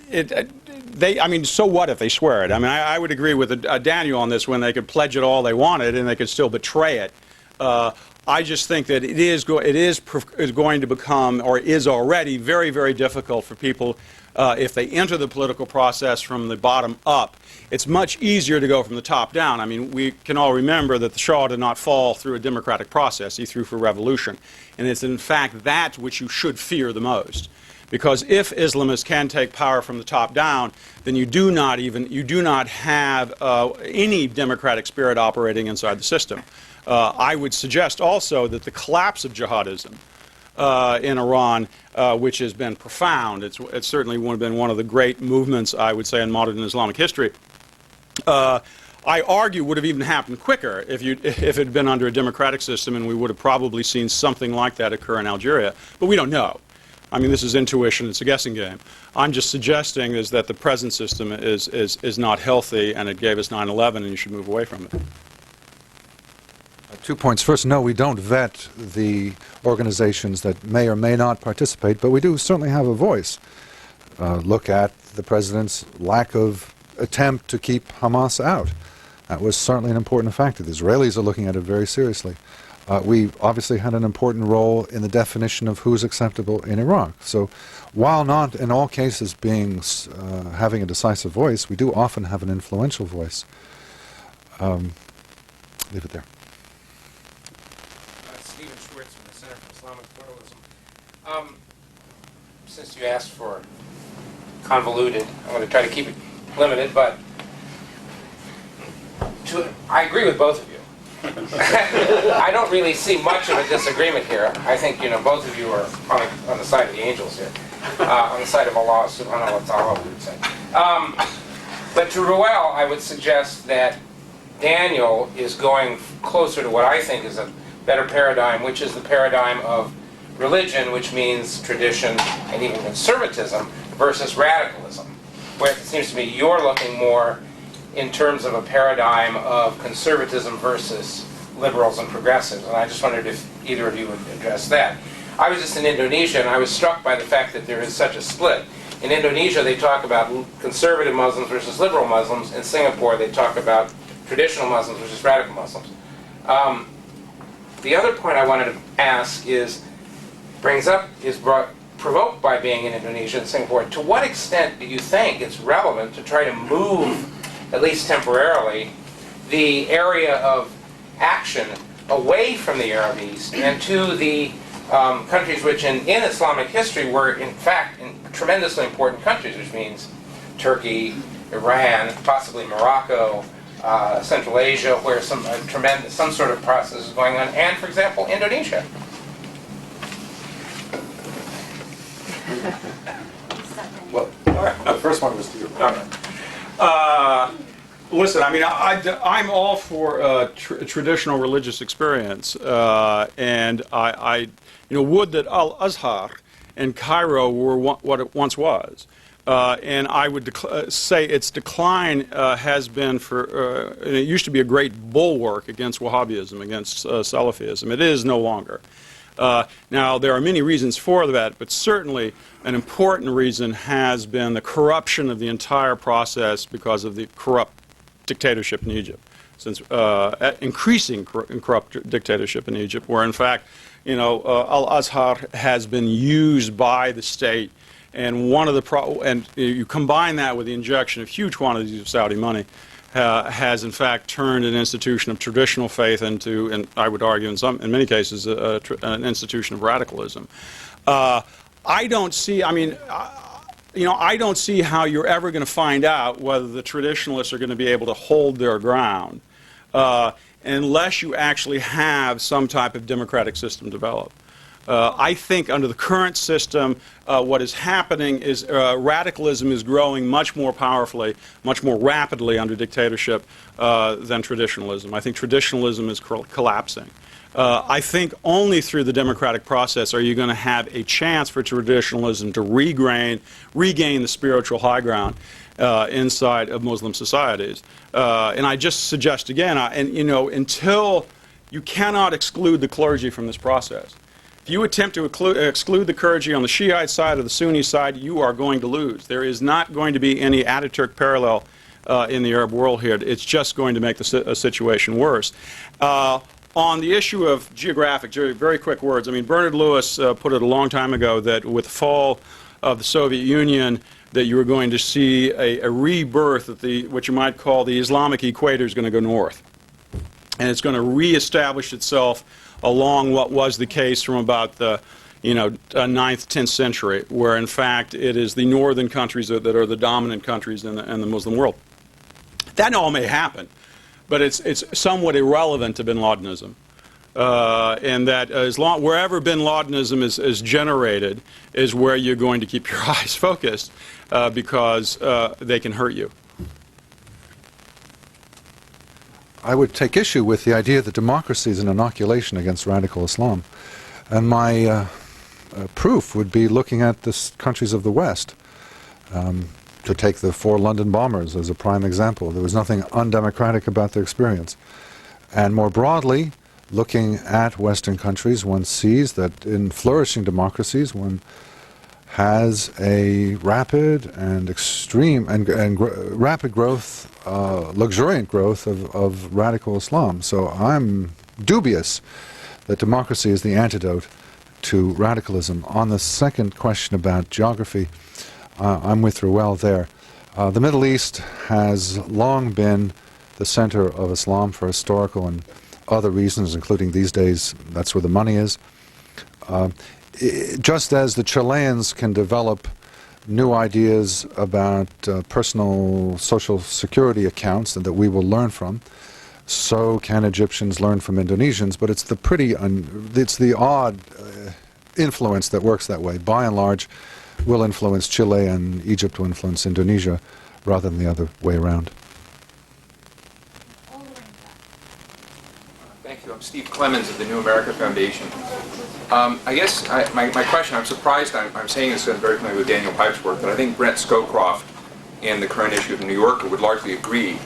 I mean, so what if they swear it? I mean, I would agree with Daniel on this when they could pledge it all they wanted and they could still betray it. I just think that it is going to become, or is already, very, very difficult for people if they enter the political process from the bottom up. It's much easier to go from the top down. I mean, we can all remember that the Shah did not fall through a democratic process. He threw for revolution. And it's in fact that which you should fear the most. Because if Islamists can take power from the top down, then you do not have any democratic spirit operating inside the system. I would suggest also that the collapse of jihadism in Iran, which has been profound, it's certainly been one of the great movements, I would say, in modern Islamic history, I argue would have even happened quicker if it had been under a democratic system, and we would have probably seen something like that occur in Algeria. But we don't know. I mean, this is intuition. It's a guessing game. I'm just suggesting is that the present system is not healthy, and it gave us 9/11, and you should move away from it. 2 points. First, no, we don't vet the organizations that may or may not participate, but we do certainly have a voice. Look at the president's lack of attempt to keep Hamas out. That was certainly an important factor. The Israelis are looking at it very seriously. We obviously had an important role in the definition of who's acceptable in Iraq. So while not in all cases having a decisive voice, we do often have an influential voice. Leave it there. Stephen Schwartz from the Center for Islamic Pluralism. Since you asked for convoluted, I'm going to try to keep it limited, but I agree with both of you. I don't really see much of a disagreement here. I think both of you are on the side of the angels here, on the side of Allah subhanahu wa ta'ala, we would say. But to Reuel, I would suggest that Daniel is going closer to what I think is a better paradigm, which is the paradigm of religion, which means tradition and even conservatism, versus radicalism, where it seems to me you're looking more in terms of a paradigm of conservatism versus liberals and progressives. And I just wondered if either of you would address that. I was just in Indonesia, and I was struck by the fact that there is such a split. In Indonesia, they talk about conservative Muslims versus liberal Muslims. In Singapore, they talk about traditional Muslims versus radical Muslims. The other point I wanted to ask is provoked by being in Indonesia and Singapore. To what extent do you think it's relevant to try to move, at least temporarily, the area of action away from the Arab East and to the countries which in Islamic history were in fact tremendously important countries, which means Turkey, Iran, possibly Morocco, Central Asia, where some sort of process is going on, and, for example, Indonesia. Well, the first one was to you. Listen, I mean, I'm all for traditional religious experience, and I would that Al-Azhar in Cairo were what it once was. And I would say its decline has been it used to be a great bulwark against Wahhabism, against Salafism. It is no longer. Now, there are many reasons for that, but certainly an important reason has been the corruption of the entire process because of the corrupt dictatorship in Egypt, since increasing corrupt dictatorship in Egypt, where in fact, Al-Azhar has been used by the state, and and you combine that with the injection of huge quantities of Saudi money, has in fact turned an institution of traditional faith into, and I would argue in many cases, an institution of radicalism. I don't see how you're ever going to find out whether the traditionalists are going to be able to hold their ground unless you actually have some type of democratic system developed. I think under the current system, what is happening is radicalism is growing much more powerfully, much more rapidly under dictatorship than traditionalism. I think traditionalism is collapsing. I think only through the democratic process are you going to have a chance for traditionalism to regain the spiritual high ground inside of Muslim societies. And I just suggest again, until you cannot exclude the clergy from this process. If you attempt to exclude the Kyrgyz on the Shiite side or the Sunni side, you are going to lose. There is not going to be any Ataturk parallel in the Arab world here. It's just going to make the situation worse. On the issue of geographic, very quick words. I mean, Bernard Lewis put it a long time ago that with the fall of the Soviet Union, that you were going to see a rebirth of what you might call the Islamic equator is going to go north. And it's going to reestablish itself along what was the case from about the 9th, 10th century, where in fact it is the northern countries that are the dominant countries in the Muslim world. That all may happen, but it's somewhat irrelevant to bin Ladenism. And that wherever bin Ladenism is generated is where you're going to keep your eyes focused because they can hurt you. I would take issue with the idea that democracy is an inoculation against radical Islam. And my proof would be looking at the countries of the West. To take the 4 London bombers as a prime example, there was nothing undemocratic about their experience. And more broadly, looking at Western countries, one sees that in flourishing democracies, one has a rapid and extreme and rapid growth, luxuriant growth of radical Islam. So I'm dubious that democracy is the antidote to radicalism. On the second question about geography, I'm with Reuel there. The Middle East has long been the center of Islam for historical and other reasons, including these days that's where the money is. Just as the Chileans can develop new ideas about personal social security accounts and that we will learn from, so can Egyptians learn from Indonesians, but it's the odd influence that works that way. By and large, will influence Chile and Egypt will influence Indonesia rather than the other way around. Thank you. I'm Steve Clemens of the New America Foundation. I guess my question, I'm surprised I'm saying this because I'm very familiar with Daniel Pipe's work, but I think Brent Scowcroft in the current issue of the New Yorker would largely agree,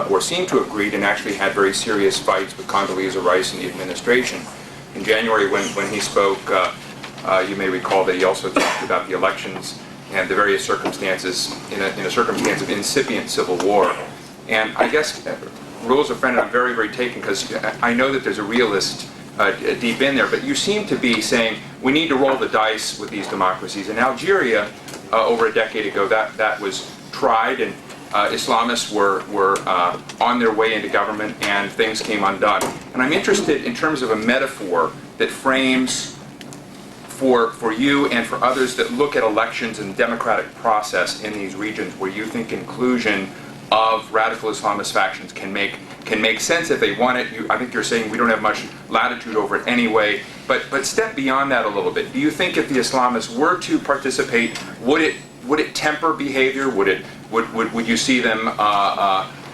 or seem to have agreed, and actually had very serious fights with Condoleezza Rice and the administration. In January when he spoke, you may recall that he also talked about the elections and the various circumstances in a circumstance of incipient civil war. And I guess Reuel's a friend, and I'm very, very taken because I know that there's a realist deep in there, but you seem to be saying we need to roll the dice with these democracies. In Algeria, over a decade ago, that was tried, and Islamists were on their way into government, and things came undone. And I'm interested in terms of a metaphor that frames for you and for others that look at elections and democratic process in these regions where you think inclusion of radical Islamist factions can make sense if they want it. I think you're saying we don't have much latitude over it anyway, but step beyond that a little bit. Do you think if the Islamists were to participate, would it temper behavior? Would you see them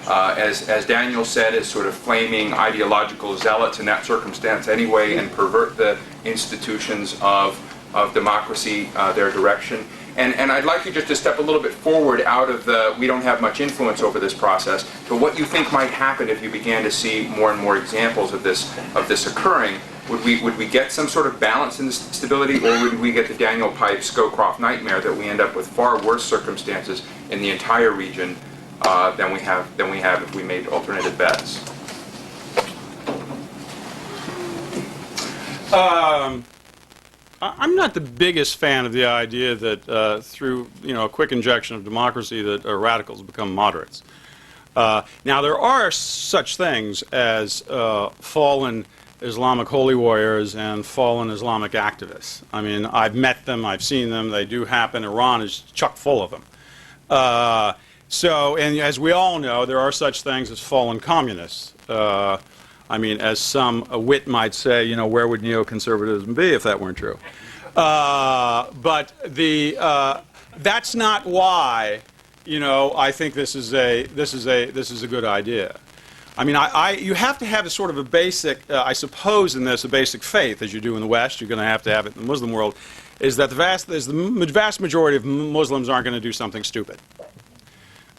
as Daniel said, as sort of flaming ideological zealots in that circumstance anyway, and pervert the institutions of democracy, their direction? And I'd like you just to step a little bit forward out of we don't have much influence over this process, to what you think might happen if you began to see more and more examples of this occurring. Would we get some sort of balance in this stability, or would we get the Daniel Pipe Scowcroft nightmare that we end up with far worse circumstances in the entire region than we have if we made alternative bets? I'm not the biggest fan of the idea that through a quick injection of democracy that radicals become moderates. Now there are such things as fallen Islamic holy warriors and fallen Islamic activists. I mean, I've met them, I've seen them, they do happen. Iran is chock full of them. And as we all know, there are such things as fallen communists. I mean, as some wit might say, where would neoconservatism be if that weren't true? But that's not why, I think this is a good idea. I mean, you have to have a sort of a basic, I suppose, in this, a basic faith, as you do in the West. You're going to have it in the Muslim world, is that the vast majority of Muslims aren't going to do something stupid.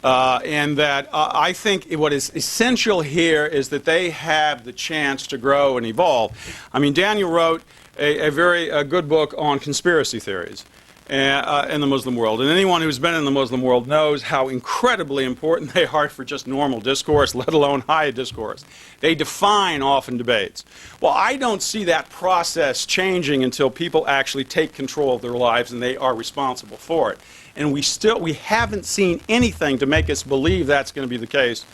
And that I think what is essential here is that they have the chance to grow and evolve. I mean, Daniel wrote a very good book on conspiracy theories in the Muslim world. And anyone who's been in the Muslim world knows how incredibly important they are for just normal discourse, let alone high discourse. They define often debates. Well, I don't see that process changing until people actually take control of their lives and they are responsible for it. And we haven't seen anything to make us believe that's going to be the case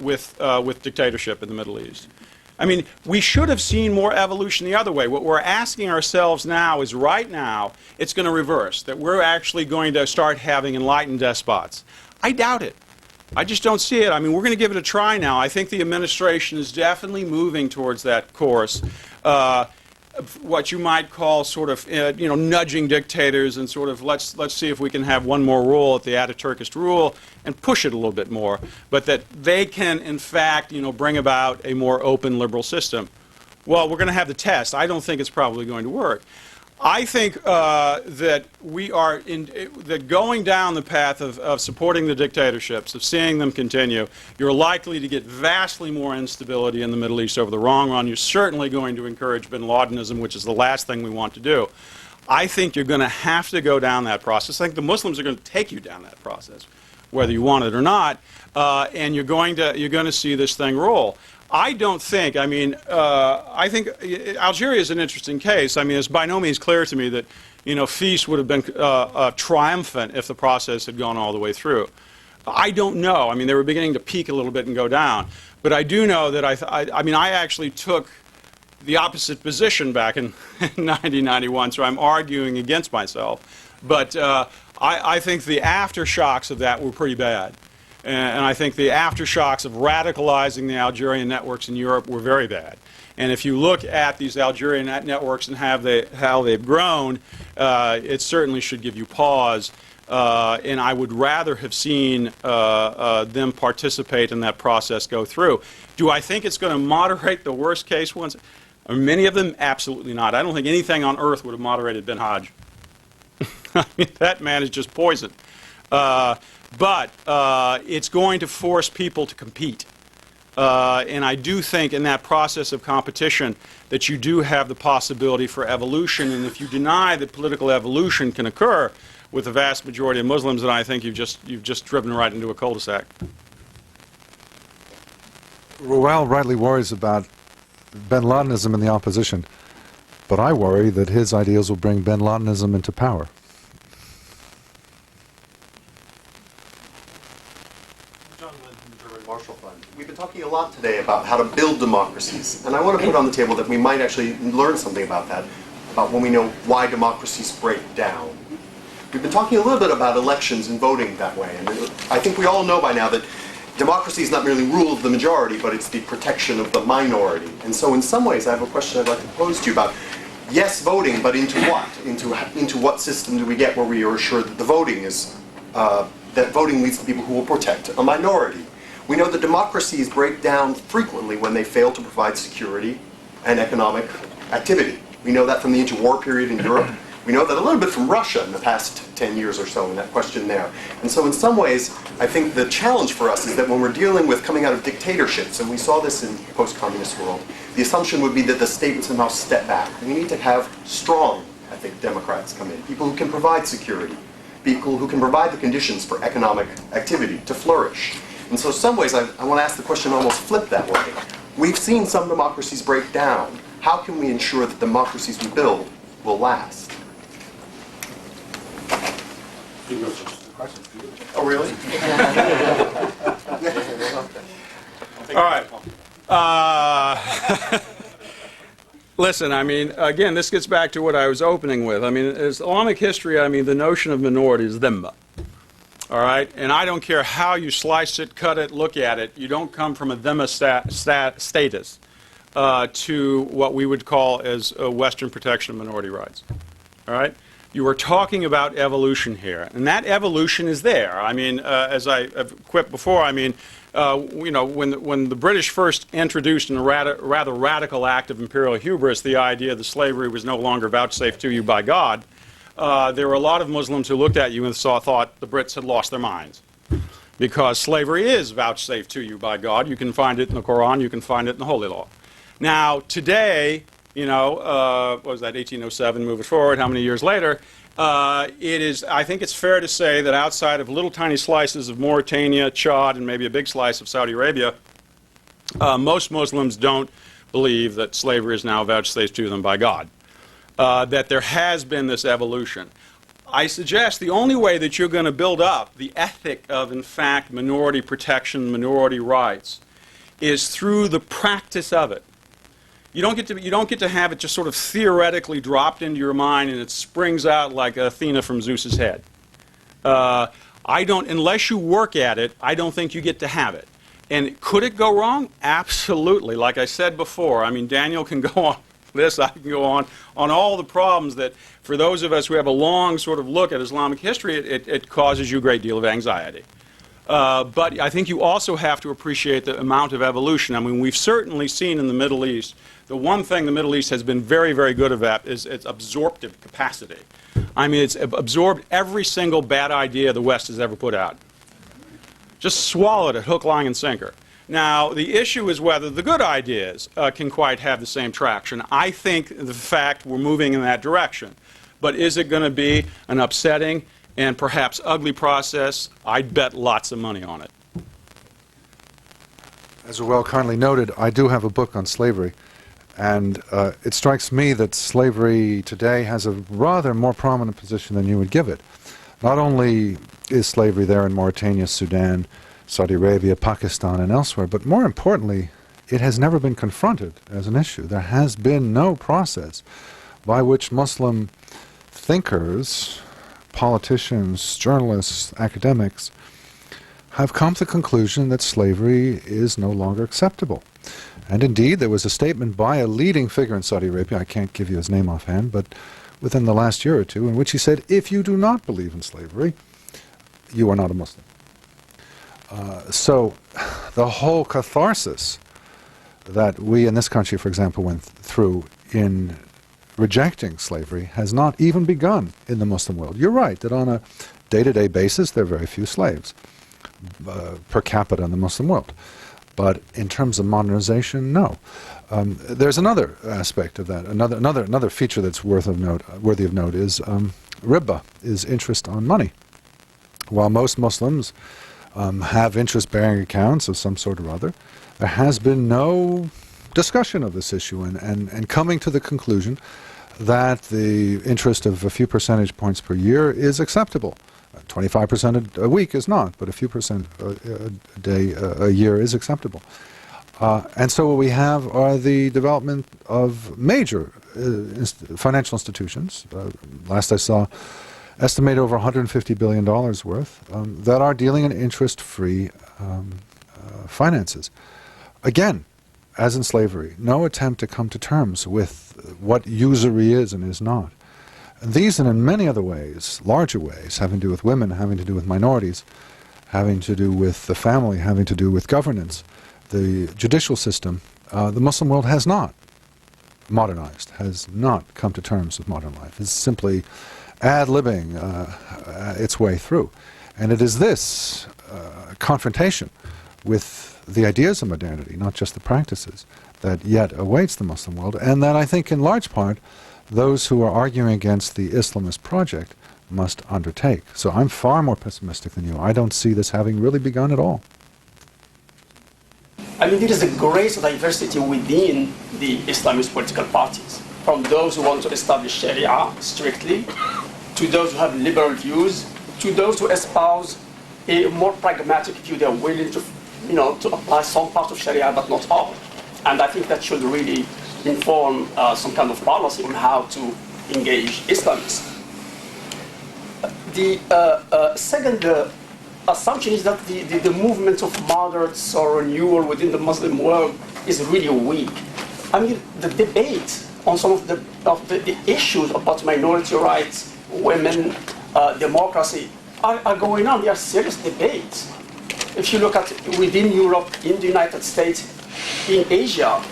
with dictatorship in the Middle East. I mean, we should have seen more evolution the other way. What we're asking ourselves now is right now it's going to reverse, that we're actually going to start having enlightened despots. I doubt it. I just don't see it. I mean, we're going to give it a try now. I think the administration is definitely moving towards that course. What you might call sort of, nudging dictators and sort of let's see if we can have one more rule at the Ataturkist rule and push it a little bit more, but that they can, in fact, bring about a more open liberal system. Well, we're going to have the test. I don't think it's probably going to work. I think that we are that going down the path of supporting the dictatorships, of seeing them continue, you're likely to get vastly more instability in the Middle East over the long run. You're certainly going to encourage bin Ladenism, which is the last thing we want to do. I think you're going to have to go down that process. I think the Muslims are going to take you down that process, whether you want it or not, and you're going to see this thing roll. I don't think, I think Algeria is an interesting case. I mean, it's by no means clear to me that, Fis would have been triumphant if the process had gone all the way through. I don't know. I mean, they were beginning to peak a little bit and go down. But I do know that I actually took the opposite position back in 1991, so I'm arguing against myself. But I think the aftershocks of that were pretty bad. And I think the aftershocks of radicalizing the Algerian networks in Europe were very bad. And if you look at these Algerian networks and how they've grown, it certainly should give you pause. And I would rather have seen them participate in that process go through. Do I think it's going to moderate the worst case ones? Many of them, absolutely not. I don't think anything on earth would have moderated bin Hajj. I mean, that man is just poison. But it's going to force people to compete. And I do think in that process of competition that you do have the possibility for evolution. And if you deny that political evolution can occur with the vast majority of Muslims, then I think you've just driven right into a cul-de-sac. Reuel rightly worries about bin Ladenism in the opposition. But I worry that his ideals will bring bin Ladenism into power. We've been talking a lot today about how to build democracies, and I want to put on the table that we might actually learn something about that, about when we know why democracies break down. We've been talking a little bit about elections and voting that way, and I think we all know by now that democracy is not merely rule of the majority, but it's the protection of the minority. And so in some ways I have a question I'd like to pose to you about, yes, voting, but into what? Into what system do we get where we are assured that the voting is, that voting leads to people who will protect a minority? We know that democracies break down frequently when they fail to provide security and economic activity. We know that from the interwar period in Europe. We know that a little bit from Russia in the past 10 years or so in that question there. And so in some ways, I think the challenge for us is that when we're dealing with coming out of dictatorships, and we saw this in the post-communist world, the assumption would be that the state would somehow step back. We need to have strong, I think, democrats come in, people who can provide security, people who can provide the conditions for economic activity to flourish. And so in some ways, I want to ask the question almost flipped that way. We've seen some democracies break down. How can we ensure that democracies we build will last? Oh, really? All right. Listen, I mean, again, this gets back to what I was opening with. I mean, in Islamic history, I mean, the notion of minority is dhimma. All right? And I don't care how you slice it, cut it, look at it. You don't come from a dhimma status to what we would call as a Western protection of minority rights. All right? You are talking about evolution here, and that evolution is there. I mean, as I have quipped before, I mean, when the British first introduced in a rather radical act of imperial hubris the idea that slavery was no longer vouchsafed to you by God, there were a lot of Muslims who looked at you and thought the Brits had lost their minds. Because slavery is vouchsafed to you by God. You can find it in the Quran, you can find it in the Holy Law. Now, today, what was that, 1807, move it forward, how many years later, I think it's fair to say that outside of little tiny slices of Mauritania, Chad, and maybe a big slice of Saudi Arabia, most Muslims don't believe that slavery is now vouchsafed to them by God, that there has been this evolution. I suggest the only way that you're going to build up the ethic of, in fact, minority protection, minority rights, is through the practice of it. You don't get to have it just sort of theoretically dropped into your mind and it springs out like Athena from Zeus's head. Unless you work at it, I don't think you get to have it. And could it go wrong? Absolutely. Like I said before, I mean, Daniel can go on this, I can go on all the problems that, for those of us who have a long sort of look at Islamic history, it causes you a great deal of anxiety. But I think you also have to appreciate the amount of evolution. I mean, we've certainly seen in the Middle East, the one thing the Middle East has been very, very good at is its absorptive capacity. I mean, it's absorbed every single bad idea the West has ever put out. Just swallowed it, hook, line, and sinker. Now, the issue is whether the good ideas can quite have the same traction. I think the fact we're moving in that direction. But is it going to be an upsetting and perhaps ugly process? I'd bet lots of money on it. As Reuel kindly noted, I do have a book on slavery. And it strikes me that slavery today has a rather more prominent position than you would give it. Not only is slavery there in Mauritania, Sudan, Saudi Arabia, Pakistan, and elsewhere, but more importantly, it has never been confronted as an issue. There has been no process by which Muslim thinkers, politicians, journalists, academics have come to the conclusion that slavery is no longer acceptable. And indeed, there was a statement by a leading figure in Saudi Arabia, I can't give you his name offhand, but within the last year or two, in which he said, if you do not believe in slavery, you are not a Muslim. So the whole catharsis that we in this country, for example, went through in rejecting slavery has not even begun in the Muslim world. You're right that on a day-to-day basis there are very few slaves per capita in the Muslim world. But in terms of modernization, no. There's another aspect of that. Another feature that's worthy of note is riba, is interest on money. While most Muslims have interest-bearing accounts of some sort or other, there has been no discussion of this issue and coming to the conclusion that the interest of a few percentage points per year is acceptable. 25% a week is not, but a few percent a day, a year is acceptable. And so what we have are the development of major financial institutions. Last I saw, estimated over $150 billion worth, that are dealing in interest-free finances. Again, as in slavery, no attempt to come to terms with what usury is and is not. And these and in many other ways, larger ways, having to do with women, having to do with minorities, having to do with the family, having to do with governance, the judicial system, the Muslim world has not modernized, has not come to terms with modern life. It's simply ad-libbing its way through. And it is this confrontation with the ideas of modernity, not just the practices, that yet awaits the Muslim world, and that I think in large part those who are arguing against the Islamist project must undertake. So I'm far more pessimistic than you. I don't see this having really begun at all. I mean, there is a great diversity within the Islamist political parties, from those who want to establish Sharia strictly, to those who have liberal views, to those who espouse a more pragmatic view. They are willing to, to apply some part of Sharia, but not all. And I think that should really inform some kind of policy on how to engage Islamists. The second assumption is that the movement of moderates or renewal within the Muslim world is really weak. I mean, the debate on some of the issues about minority rights, women, democracy are going on. They are serious debates. If you look at within Europe, in the United States, in Asia,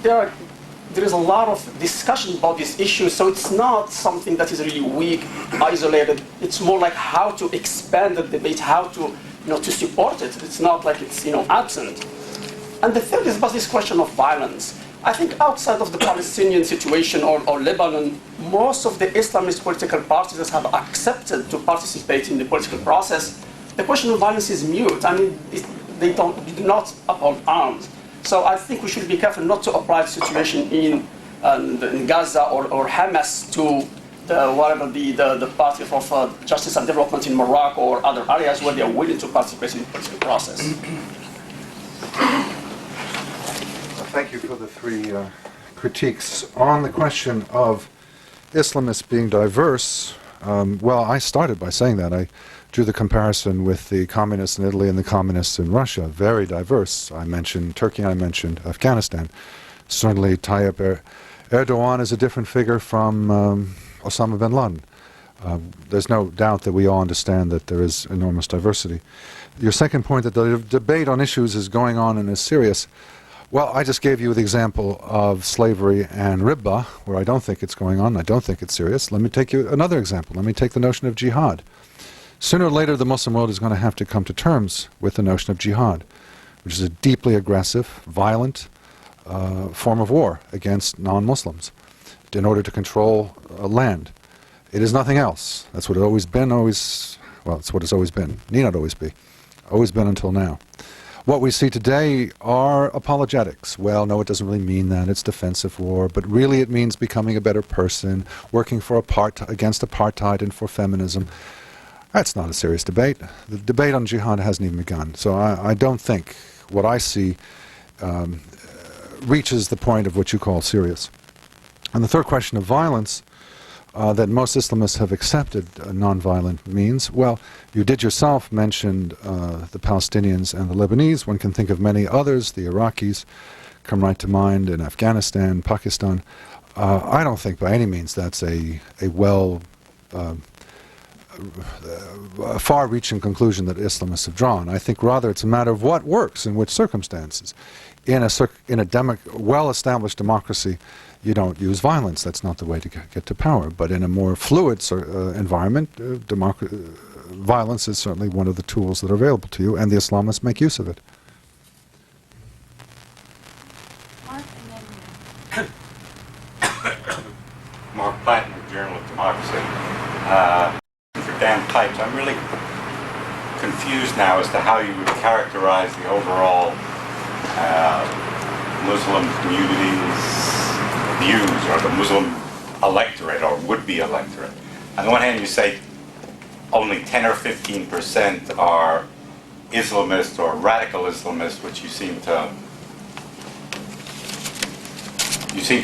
there is a lot of discussion about these issues, so it's not something that is really weak, isolated. It's more like how to expand the debate, how to, to support it. It's not like it's, absent. And the third is about this question of violence. I think outside of the Palestinian situation or Lebanon, most of the Islamist political parties that have accepted to participate in the political process, the question of violence is mute. I mean, they do not uphold arms. So I think we should be careful not to apply the situation in Gaza or Hamas to the Party for Justice and Development in Morocco or other areas where they are willing to participate in the political process. Thank you for the three critiques. On the question of Islamists being diverse, well, I started by saying that. I drew the comparison with the communists in Italy and the communists in Russia. Very diverse. I mentioned Turkey, I mentioned Afghanistan. Certainly Tayyip Erdogan is a different figure from Osama bin Laden. There's no doubt that we all understand that there is enormous diversity. Your second point, that the debate on issues is going on and is serious. Well, I just gave you the example of slavery and riba, where I don't think it's going on, I don't think it's serious. Let me take you another example. Let me take the notion of jihad. Sooner or later, the Muslim world is going to have to come to terms with the notion of jihad, which is a deeply aggressive, violent form of war against non-Muslims in order to control land. It is nothing else. That's what it's always been, well, it's what it's always been. Need not always be. Always been until now. What we see today are apologetics. Well, no, it doesn't really mean that. It's defensive war. But really it means becoming a better person, working for against apartheid and for feminism. That's not a serious debate. The debate on jihad hasn't even begun. So I don't think what I see reaches the point of what you call serious. And the third question of violence, that most Islamists have accepted nonviolent means. Well, you did yourself mention the Palestinians and the Lebanese. One can think of many others. The Iraqis come right to mind, in Afghanistan, Pakistan. I don't think by any means that's a far-reaching conclusion that Islamists have drawn. I think rather it's a matter of what works in which circumstances. In a well-established democracy, you don't use violence. That's not the way to get to power. But in a more fluid environment, violence is certainly one of the tools that are available to you, and the Islamists make use of it. Mark Platten, Journal of Democracy. For Dan Pipes, I'm really confused now as to how you would characterize the overall Muslim community's views, or the Muslim electorate, or would-be electorate. On the one hand, you say only 10 or 15% are Islamist or radical Islamist, which you seem to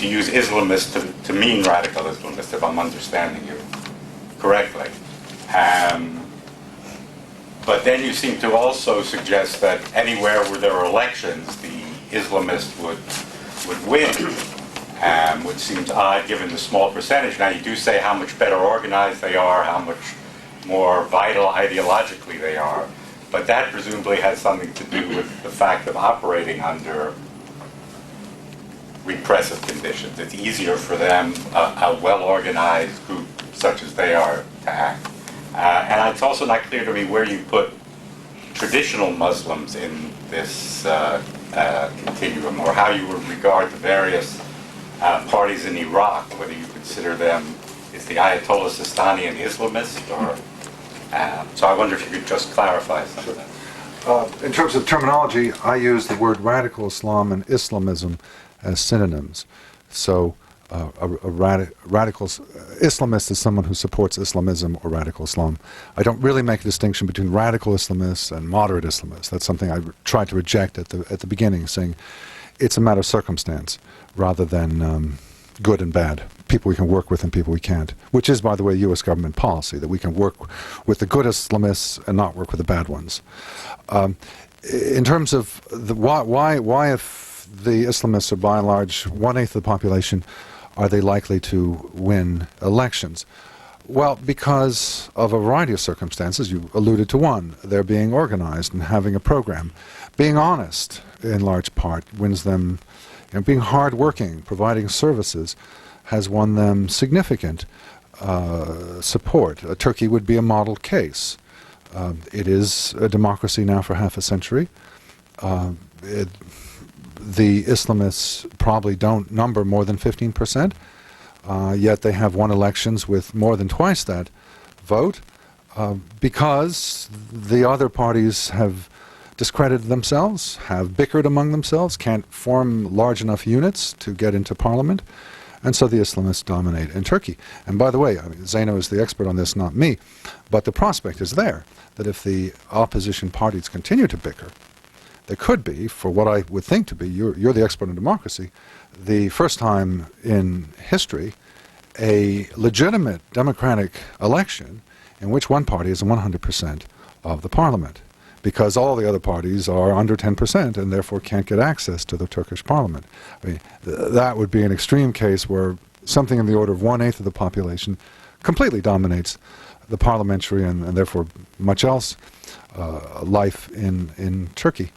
use Islamist to mean radical Islamist, if I'm understanding you correctly. But then you seem to also suggest that anywhere where there are elections, the Islamists would win, which seems odd given the small percentage. Now, you do say how much better organized they are, how much more vital ideologically they are, but that presumably has something to do with the fact of operating under repressive conditions. It's easier for them, a well-organized group such as they are, to act. And it's also not clear to me where you put traditional Muslims in this continuum, or how you would regard the various parties in Iraq, whether you consider them, is the Ayatollah Sistani an Islamist, or so I wonder if you could just clarify some of that. In terms of terminology, I use the word radical Islam and Islamism as synonyms. So radical Islamist is someone who supports Islamism or radical Islam. I don't really make a distinction between radical Islamists and moderate Islamists. That's something I tried to reject at the beginning, saying it's a matter of circumstance rather than good and bad. People we can work with and people we can't, which is, by the way, U.S. government policy, that we can work with the good Islamists and not work with the bad ones. In terms of why if the Islamists are by and large 1/8 of the population, are they likely to win elections? Well, because of a variety of circumstances. You alluded to one. They're being organized and having a program. Being honest, in large part, wins them. Being hardworking, providing services, has won them significant support. Turkey would be a model case. It is a democracy now for half a century. the Islamists probably don't number more than 15%, yet they have won elections with more than twice that vote because the other parties have discredited themselves, have bickered among themselves, can't form large enough units to get into parliament, and so the Islamists dominate in Turkey. And by the way, Zaino is the expert on this, not me, but the prospect is there that if the opposition parties continue to bicker, there could be, for what I would think to be, you're the expert on democracy, the first time in history, a legitimate democratic election in which one party is 100% of the parliament, because all the other parties are under 10% and therefore can't get access to the Turkish parliament. I mean, that would be an extreme case where something in the order of 1/8 of the population completely dominates the parliamentary and therefore much else life in Turkey.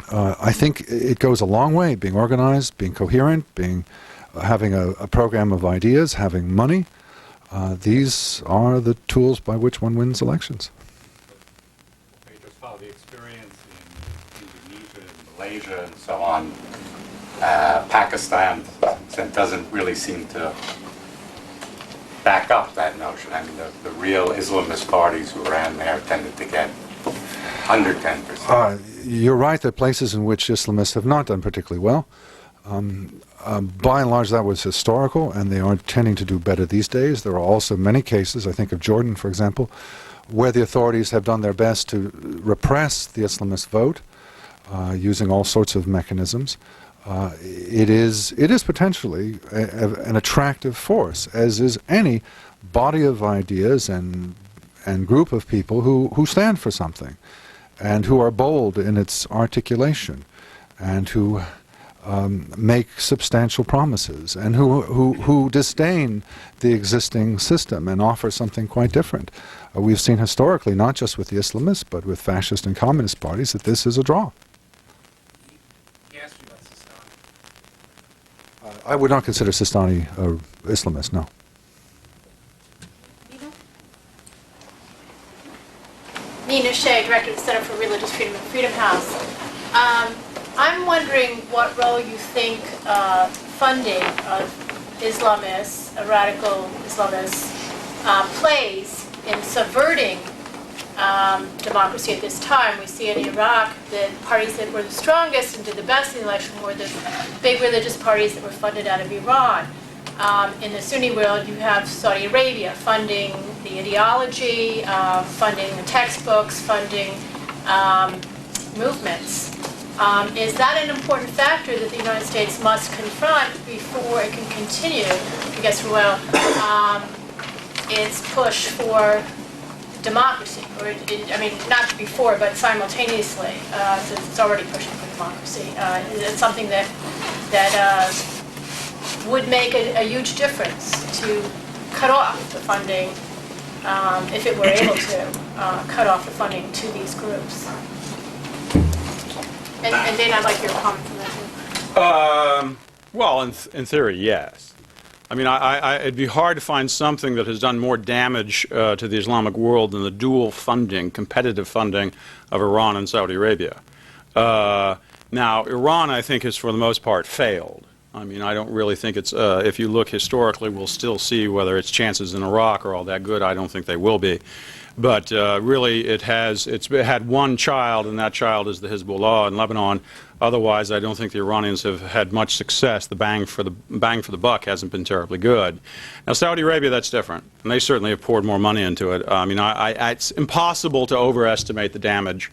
I think it goes a long way, being organized, being coherent, having a program of ideas, having money. These are the tools by which one wins elections. You just follow the experience in Indonesia, Malaysia, and so on. Pakistan doesn't really seem to back up that notion. I mean, the real Islamist parties who ran there tended to get under 10%. You're right that places in which Islamists have not done particularly well, by and large that was historical, and they aren't tending to do better these days. There are also many cases, I think of Jordan, for example, where the authorities have done their best to repress the Islamist vote using all sorts of mechanisms. It is potentially an attractive force, as is any body of ideas and group of people who stand for something, and who are bold in its articulation, and who make substantial promises, and who disdain the existing system and offer something quite different. We've seen historically, not just with the Islamists, but with fascist and communist parties, that this is a draw. I would not consider Sistani Islamist, no. Nina Shea, Director of the Center for Religious Freedom at Freedom House. I'm wondering what role you think funding of Islamists, radical Islamists, plays in subverting democracy at this time. We see in Iraq the parties that were the strongest and did the best in the election were the big religious parties that were funded out of Iran. In the Sunni world, you have Saudi Arabia funding the ideology, funding the textbooks, funding movements. Is that an important factor that the United States must confront before it can continue, I guess, Reuel, its push for democracy? Or, I mean, not before, but simultaneously, since it's already pushing for democracy. Is it something that would make a huge difference to cut off the funding, if it were able to cut off the funding to these groups? And Dan, I'd like your comment on that too. Well, in theory, yes. I mean, it'd be hard to find something that has done more damage to the Islamic world than the dual funding, competitive funding of Iran and Saudi Arabia. Now, Iran, I think, has for the most part failed. I mean, I don't really think it's, if you look historically, we'll still see whether its chances in Iraq are all that good. I don't think they will be. But really, it's had one child, and that child is the Hezbollah in Lebanon. Otherwise, I don't think the Iranians have had much success. The bang for the buck hasn't been terribly good. Now, Saudi Arabia, that's different, and they certainly have poured more money into it. I mean, it's impossible to overestimate the damage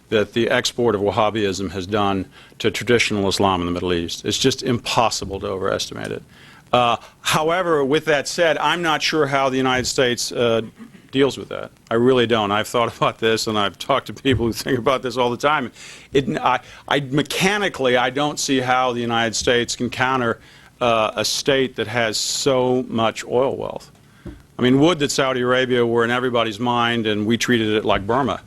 that the export of Wahhabism has done to traditional Islam in the Middle East. It's just impossible to overestimate it. However, with that said, I'm not sure how the United States deals with that. I really don't. I've thought about this, and I've talked to people who think about this all the time. Mechanically, I don't see how the United States can counter a state that has so much oil wealth. I mean, would that Saudi Arabia were in everybody's mind and we treated it like Burma.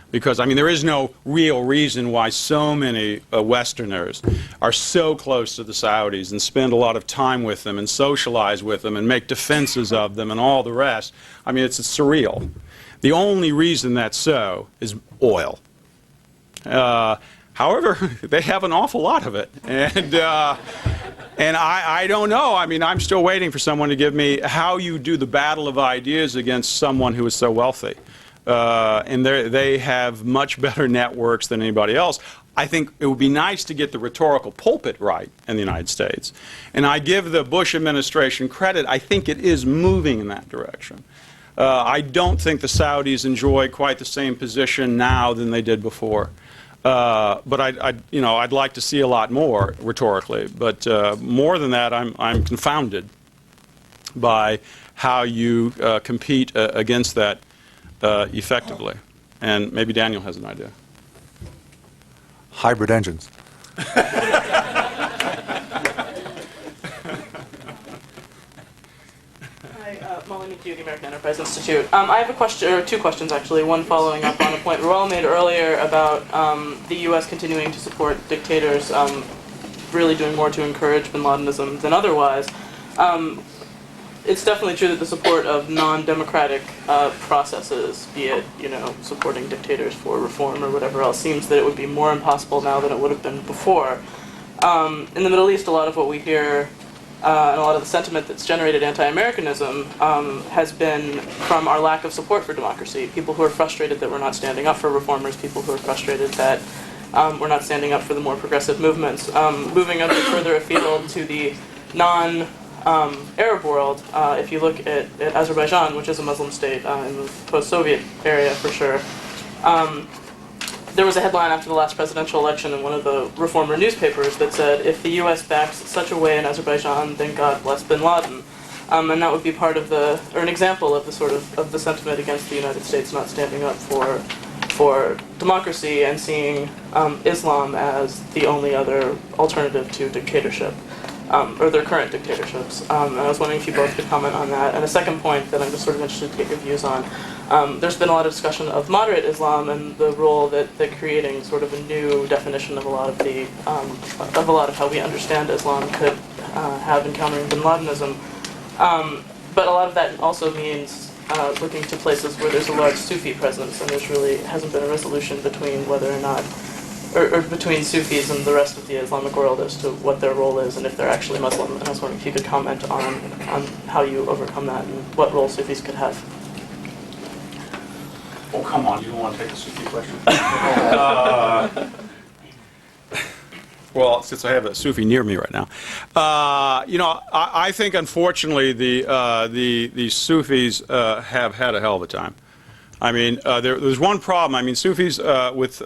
Because, I mean, there is no real reason why so many Westerners are so close to the Saudis and spend a lot of time with them and socialize with them and make defenses of them and all the rest. I mean, it's surreal. The only reason that's so is oil. However, they have an awful lot of it. And I don't know. I mean, I'm still waiting for someone to give me how you do the battle of ideas against someone who is so wealthy. And they have much better networks than anybody else. I think it would be nice to get the rhetorical pulpit right in the United States. And I give the Bush administration credit. I think it is moving in that direction. I don't think the Saudis enjoy quite the same position now than they did before. But I'd like to see a lot more rhetorically. But more than that, I'm confounded by how you compete against that effectively. And maybe Daniel has an idea. Hybrid engines. Molly McHugh, the American Enterprise Institute. I have a question, or two questions actually. One following up on a point Reuel made earlier about the U.S. continuing to support dictators, really doing more to encourage bin Ladenism than otherwise. It's definitely true that the support of non-democratic processes, be it supporting dictators for reform or whatever else, seems that it would be more impossible now than it would have been before. In the Middle East, a lot of what we hear and a lot of the sentiment that's generated anti-Americanism has been from our lack of support for democracy. People who are frustrated that we're not standing up for reformers, people who are frustrated that we're not standing up for the more progressive movements. Moving a bit further afield to the Arab world, if you look at Azerbaijan, which is a Muslim state in the post-Soviet area for sure, there was a headline after the last presidential election in one of the reformer newspapers that said, if the U.S. backs such a way in Azerbaijan, then God bless bin Laden. And that would be part of or an example of the sort of the sentiment against the United States not standing up for democracy and seeing Islam as the only other alternative to dictatorship. Or their current dictatorships. And I was wondering if you both could comment on that. And a second point that I'm just sort of interested to get your views on. There's been a lot of discussion of moderate Islam and the role that creating sort of a new definition of a lot of how we understand Islam could have in countering bin Ladenism. But a lot of that also means looking to places where there's a large Sufi presence, and there's really hasn't been a resolution between whether or not or between Sufis and the rest of the Islamic world as to what their role is and if they're actually Muslim. And I was wondering if you could comment on how you overcome that and what role Sufis could have. Oh, come on, you don't want to take the Sufi question? Well, since I have a Sufi near me right now. I think, unfortunately, the Sufis have had a hell of a time. I mean, there's one problem. I mean, Sufis, with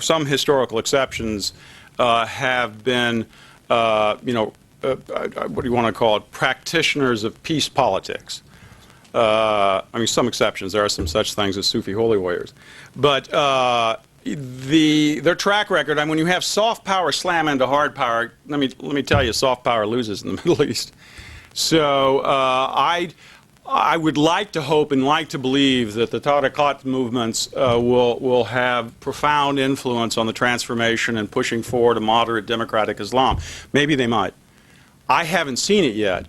some historical exceptions, have been, what do you want to call it, practitioners of peace politics. I mean, some exceptions. There are some such things as Sufi holy warriors, but their track record. I mean, when you have soft power slam into hard power, let me tell you, soft power loses in the Middle East. So I would like to hope and like to believe that the Tariqat movements will have profound influence on the transformation and pushing forward a moderate democratic Islam. Maybe they might. I haven't seen it yet,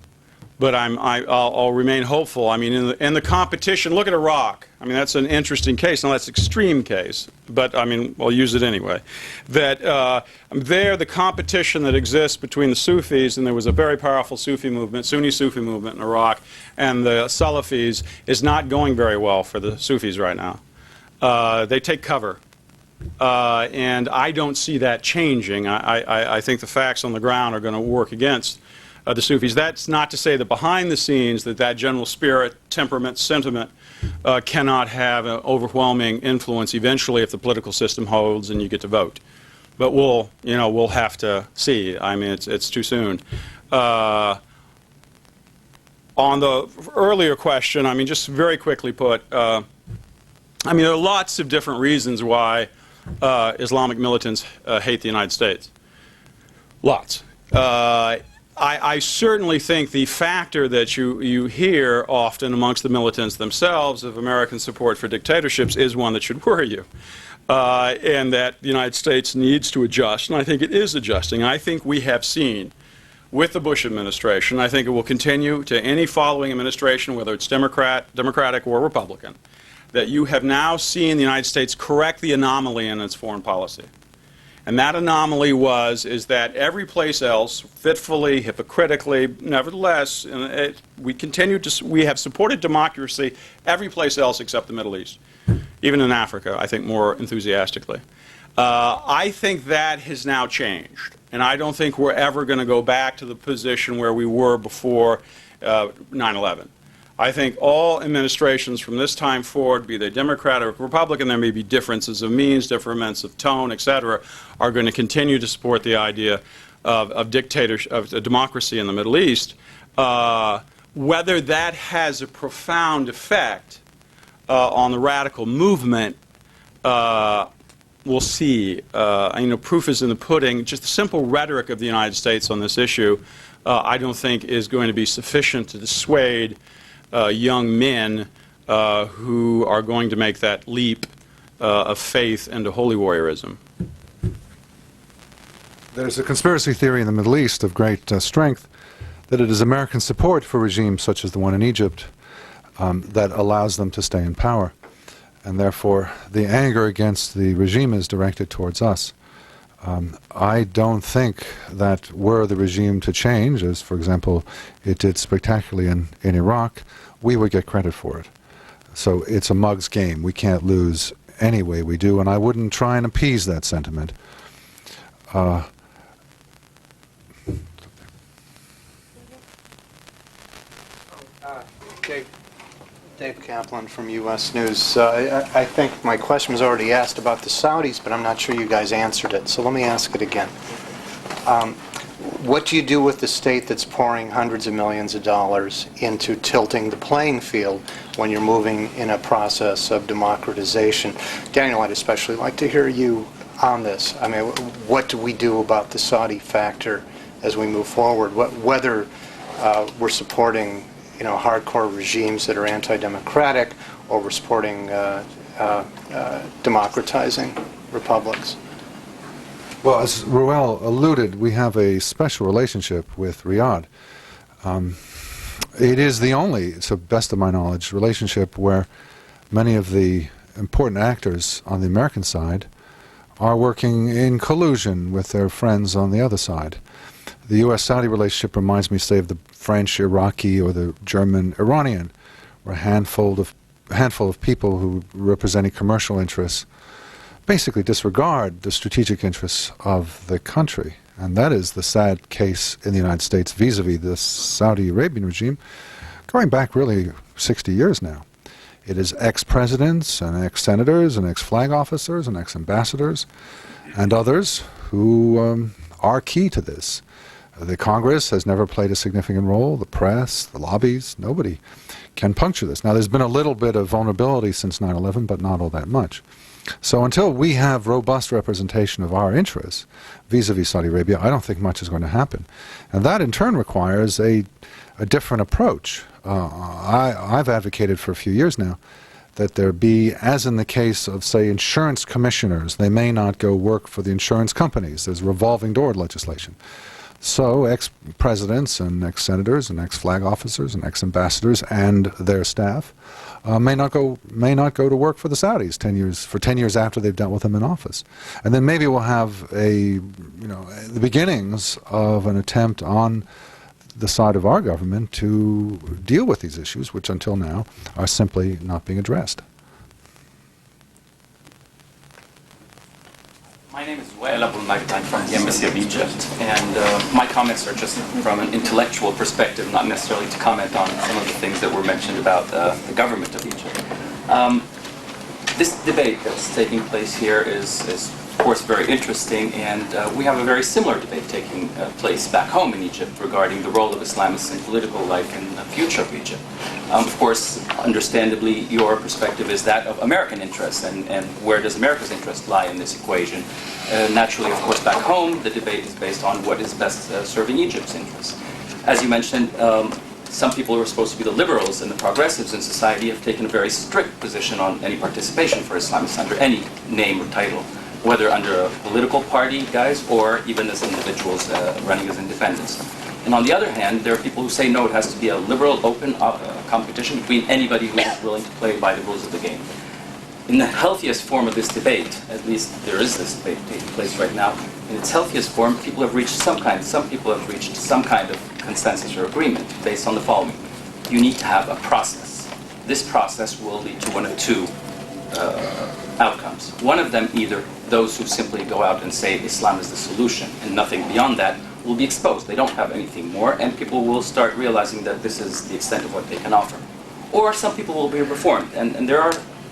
but I'll remain hopeful. I mean, in the competition, look at Iraq. I mean, that's an interesting case. Now, that's an extreme case, but I mean, I'll use it anyway. That the competition that exists between the Sufis, and there was a very powerful Sufi movement, Sunni Sufi movement in Iraq, and the Salafis is not going very well for the Sufis right now. They take cover. And I don't see that changing. I think the facts on the ground are going to work against the Sufis. That's not to say that behind the scenes that general spirit, temperament, sentiment cannot have an overwhelming influence eventually if the political system holds and you get to vote. But we'll have to see. I mean, it's too soon. On the earlier question, I mean, just very quickly put, I mean, there are lots of different reasons why Islamic militants hate the United States. Lots. I certainly think the factor that you hear often amongst the militants themselves of American support for dictatorships is one that should worry you. And that the United States needs to adjust, and I think it is adjusting. I think we have seen with the Bush administration, I think it will continue to any following administration, whether it's Democratic or Republican, that you have now seen the United States correct the anomaly in its foreign policy. And that anomaly is that every place else, fitfully, hypocritically, nevertheless, we have supported democracy every place else except the Middle East, even in Africa, I think more enthusiastically. I think that has now changed, and I don't think we're ever going to go back to the position where we were before 9/11. I think all administrations from this time forward, be they Democrat or Republican, there may be differences of means, differences of tone, etc., are going to continue to support the idea of dictatorship, of democracy in the Middle East. Whether that has a profound effect on the radical movement, we'll see. Proof is in the pudding. Just the simple rhetoric of the United States on this issue, I don't think is going to be sufficient to dissuade young men who are going to make that leap of faith into holy warriorism. There's a conspiracy theory in the Middle East of great strength that it is American support for regimes such as the one in Egypt that allows them to stay in power. And therefore, the anger against the regime is directed towards us. I don't think that were the regime to change, as, for example, it did spectacularly in Iraq, we would get credit for it. So it's a mug's game. We can't lose any way we do, and I wouldn't try and appease that sentiment. Dave Kaplan from U.S. News. I think my question was already asked about the Saudis, but I'm not sure you guys answered it, so let me ask it again. What do you do with the state that's pouring hundreds of millions of dollars into tilting the playing field when you're moving in a process of democratization? Daniel, I'd especially like to hear you on this. I mean, what do we do about the Saudi factor as we move forward? Whether we're supporting hardcore regimes that are anti-democratic, or we're supporting democratizing republics. Well, as Reuel alluded, we have a special relationship with Riyadh. It is the only, to the best of my knowledge, relationship where many of the important actors on the American side are working in collusion with their friends on the other side. The U.S.-Saudi relationship reminds me, say, of the French-Iraqi or the German-Iranian, where a handful of people who representing commercial interests basically disregard the strategic interests of the country. And that is the sad case in the United States vis-a-vis the Saudi Arabian regime, going back really 60 years now. It is ex-presidents and ex-senators and ex-flag officers and ex-ambassadors and others who are key to this. The Congress has never played a significant role. The press, the lobbies, nobody can puncture this. Now, there's been a little bit of vulnerability since 9/11, but not all that much. So until we have robust representation of our interests vis-a-vis Saudi Arabia, I don't think much is going to happen. And that, in turn, requires a different approach. I've advocated for a few years now that there be, as in the case of, say, insurance commissioners, they may not go work for the insurance companies. There's revolving door legislation. So ex-presidents and ex-senators and ex-flag officers and ex-ambassadors and their staff may not go to work for the Saudis 10 years after they've dealt with them in office. And then maybe we'll have the beginnings of an attempt on the side of our government to deal with these issues, which until now are simply not being addressed. My name is Reuel Marc, I'm from the Embassy of Egypt, and my comments are just from an intellectual perspective, not necessarily to comment on some of the things that were mentioned about the government of Egypt. This debate that's taking place here is of course, very interesting, and we have a very similar debate taking place back home in Egypt regarding the role of Islamists in political life and the future of Egypt. Of course, understandably, your perspective is that of American interests, and where does America's interest lie in this equation? Naturally, of course, back home, the debate is based on what is best serving Egypt's interests. As you mentioned, some people who are supposed to be the liberals and the progressives in society have taken a very strict position on any participation for Islamists under any name or title, whether under a political party, guys, or even as individuals running as independents. And on the other hand, there are people who say, no, it has to be a liberal, open competition between anybody who is willing to play by the rules of the game. in the healthiest form of this debate, at least there is this debate taking place right now, in its healthiest form, some people have reached some kind of consensus or agreement based on the following. You need to have a process. This process will lead to one of two outcomes. One of them, either those who simply go out and say Islam is the solution and nothing beyond that will be exposed. They don't have anything more, and people will start realizing that this is the extent of what they can offer. Or some people will be reformed, and there are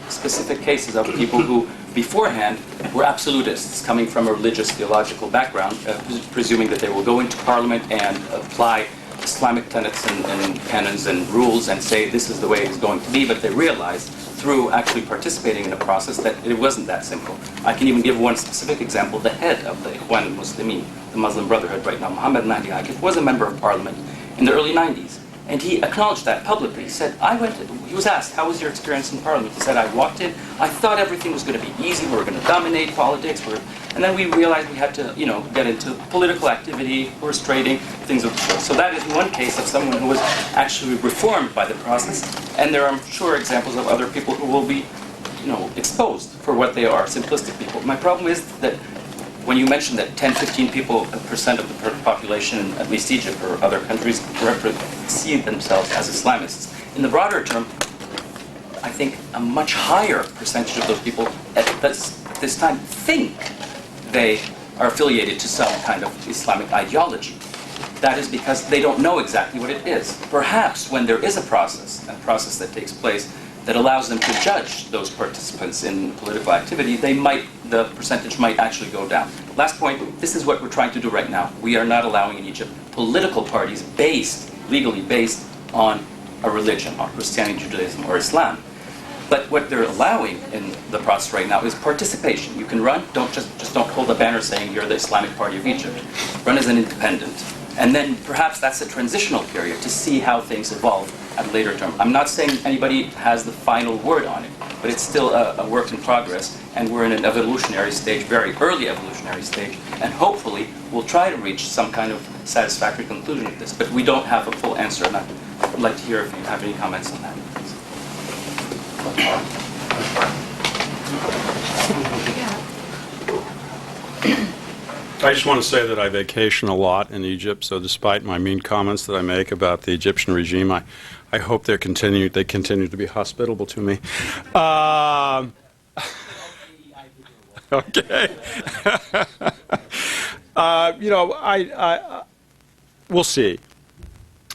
specific cases of people who beforehand were absolutists coming from a religious theological background, presuming that they will go into parliament and apply Islamic tenets and canons and rules and say this is the way it's going to be, but they realized through actually participating in a process that it wasn't that simple. I can even give one specific example. The head of the Ikhwan al-Muslimin, the Muslim Brotherhood right now, Muhammad Mahdi Akif, was a member of parliament in the early 90s. And he acknowledged that publicly. He said, he was asked, how was your experience in parliament? He said, I walked in, I thought everything was going to be easy, we were going to dominate politics, and then we realized we had to, get into political activity, horse trading, things of the sort. So that is one case of someone who was actually reformed by the process, and there are, I'm sure, examples of other people who will be, exposed for what they are, simplistic people. My problem is that when you mentioned that 10-15% of the population in at least Egypt or other countries see themselves as Islamists, in the broader term, I think a much higher percentage of those people at this time think they are affiliated to some kind of Islamic ideology. That is because they don't know exactly what it is. Perhaps when there is a process that takes place that allows them to judge those participants in political activity, the percentage might actually go down. Last point, this is what we're trying to do right now. We are not allowing in Egypt political parties legally based on a religion, on Christianity, Judaism, or Islam. But what they're allowing in the process right now is participation. You can run, just don't hold a banner saying you're the Islamic Party of Egypt. Run as an independent. And then perhaps that's a transitional period to see how things evolve at a later term. I'm not saying anybody has the final word on it, but it's still a work in progress, and we're in an evolutionary stage, very early evolutionary stage, and hopefully we'll try to reach some kind of satisfactory conclusion of this. But we don't have a full answer, and I'd like to hear if you have any comments on that. I just want to say that I vacation a lot in Egypt, so despite my mean comments that I make about the Egyptian regime, I hope they continue to be hospitable to me. Okay. We'll see.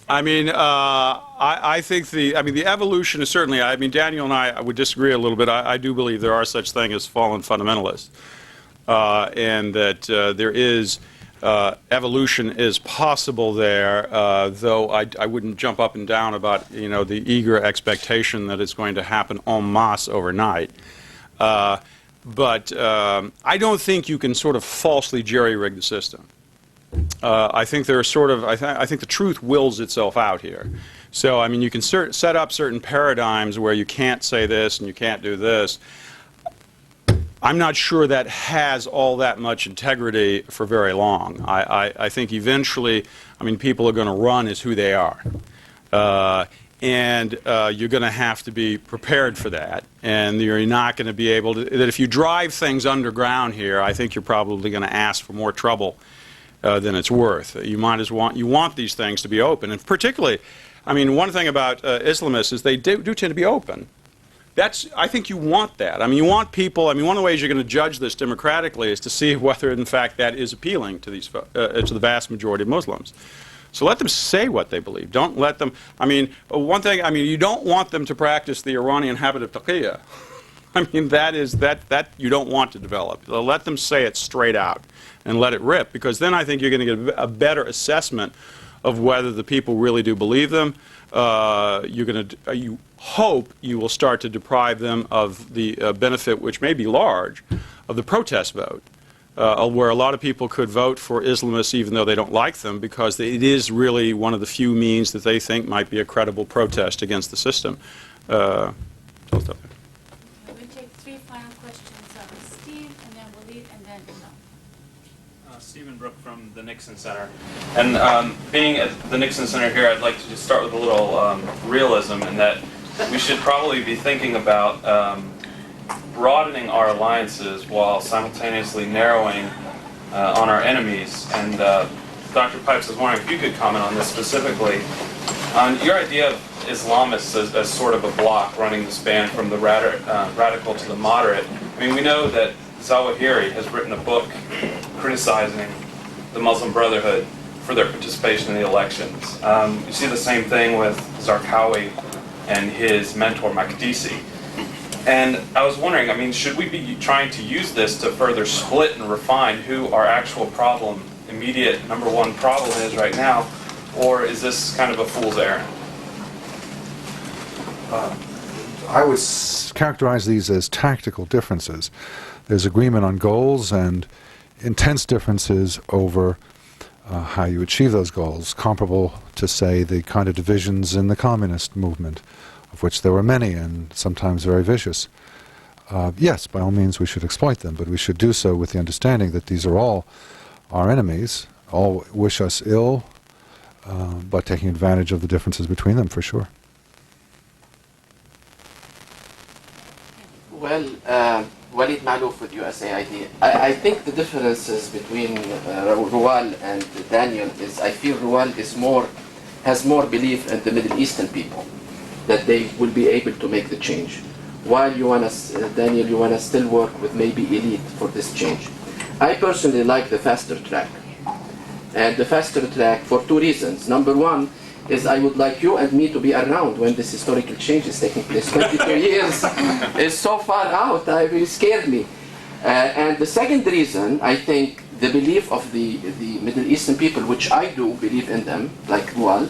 I think the evolution is certainly, Daniel and I would disagree a little bit. I do believe there are such things as fallen fundamentalists. And that there is evolution is possible there, though I wouldn't jump up and down about the eager expectation that it's going to happen en masse overnight. But I don't think you can sort of falsely jerry-rig the system. I think there are I think the truth wills itself out here. So you can set up certain paradigms where you can't say this and you can't do this. I'm not sure that has all that much integrity for very long. I think eventually, people are going to run as who they are. And you're going to have to be prepared for that. And you're not going to be able to, that if you drive things underground here, I think you're probably going to ask for more trouble than it's worth. You want these things to be open. And particularly, one thing about Islamists is they do tend to be open. I think you want that. You want people. One of the ways you're going to judge this democratically is to see whether, in fact, that is appealing to to the vast majority of Muslims. So let them say what they believe. Don't let them. One thing. You don't want them to practice the Iranian habit of taqiyya. That you don't want to develop. Let them say it straight out and let it rip, because then I think you're going to get a better assessment of whether the people really do believe them. You hope you will start to deprive them of the benefit, which may be large, of the protest vote, where a lot of people could vote for Islamists even though they don't like them, because it is really one of the few means that they think might be a credible protest against the system. We'll take three final questions. Steve, and then Walid, and then Imam. Stephen Brook from the Nixon Center. And being at the Nixon Center here, I'd like to just start with a little realism in that we should probably be thinking about broadening our alliances while simultaneously narrowing on our enemies. And Dr. Pipes, I was wondering if you could comment on this specifically. On your idea of Islamists as sort of a block running the span from the radical to the moderate. I mean, we know that Zawahiri has written a book criticizing the Muslim Brotherhood for their participation in the elections. You see the same thing with Zarqawi and his mentor Makdisi. And I was wondering, I mean, should we be trying to use this to further split and refine who our actual problem, immediate number one problem is right now, or is this kind of a fool's errand? I would characterize these as tactical differences. There's agreement on goals and intense differences over how you achieve those goals, comparable to, say, the kind of divisions in the communist movement, of which there were many and sometimes very vicious. Yes, by all means we should exploit them, but we should do so with the understanding that these are all our enemies, all wish us ill, but taking advantage of the differences between them, for sure. Well, Walid Malouf with USAID. I think the differences between Reuel and Daniel is, I feel Reuel has more belief in the Middle Eastern people, that they will be able to make the change. While Daniel, you want to still work with maybe elite for this change. I personally like the faster track. And the faster track for two reasons. Number one is I would like you and me to be around when this historical change is taking place. 22 years is so far out, it scared me. And the second reason, I think the belief of the Middle Eastern people, which I do believe in them, like Reuel,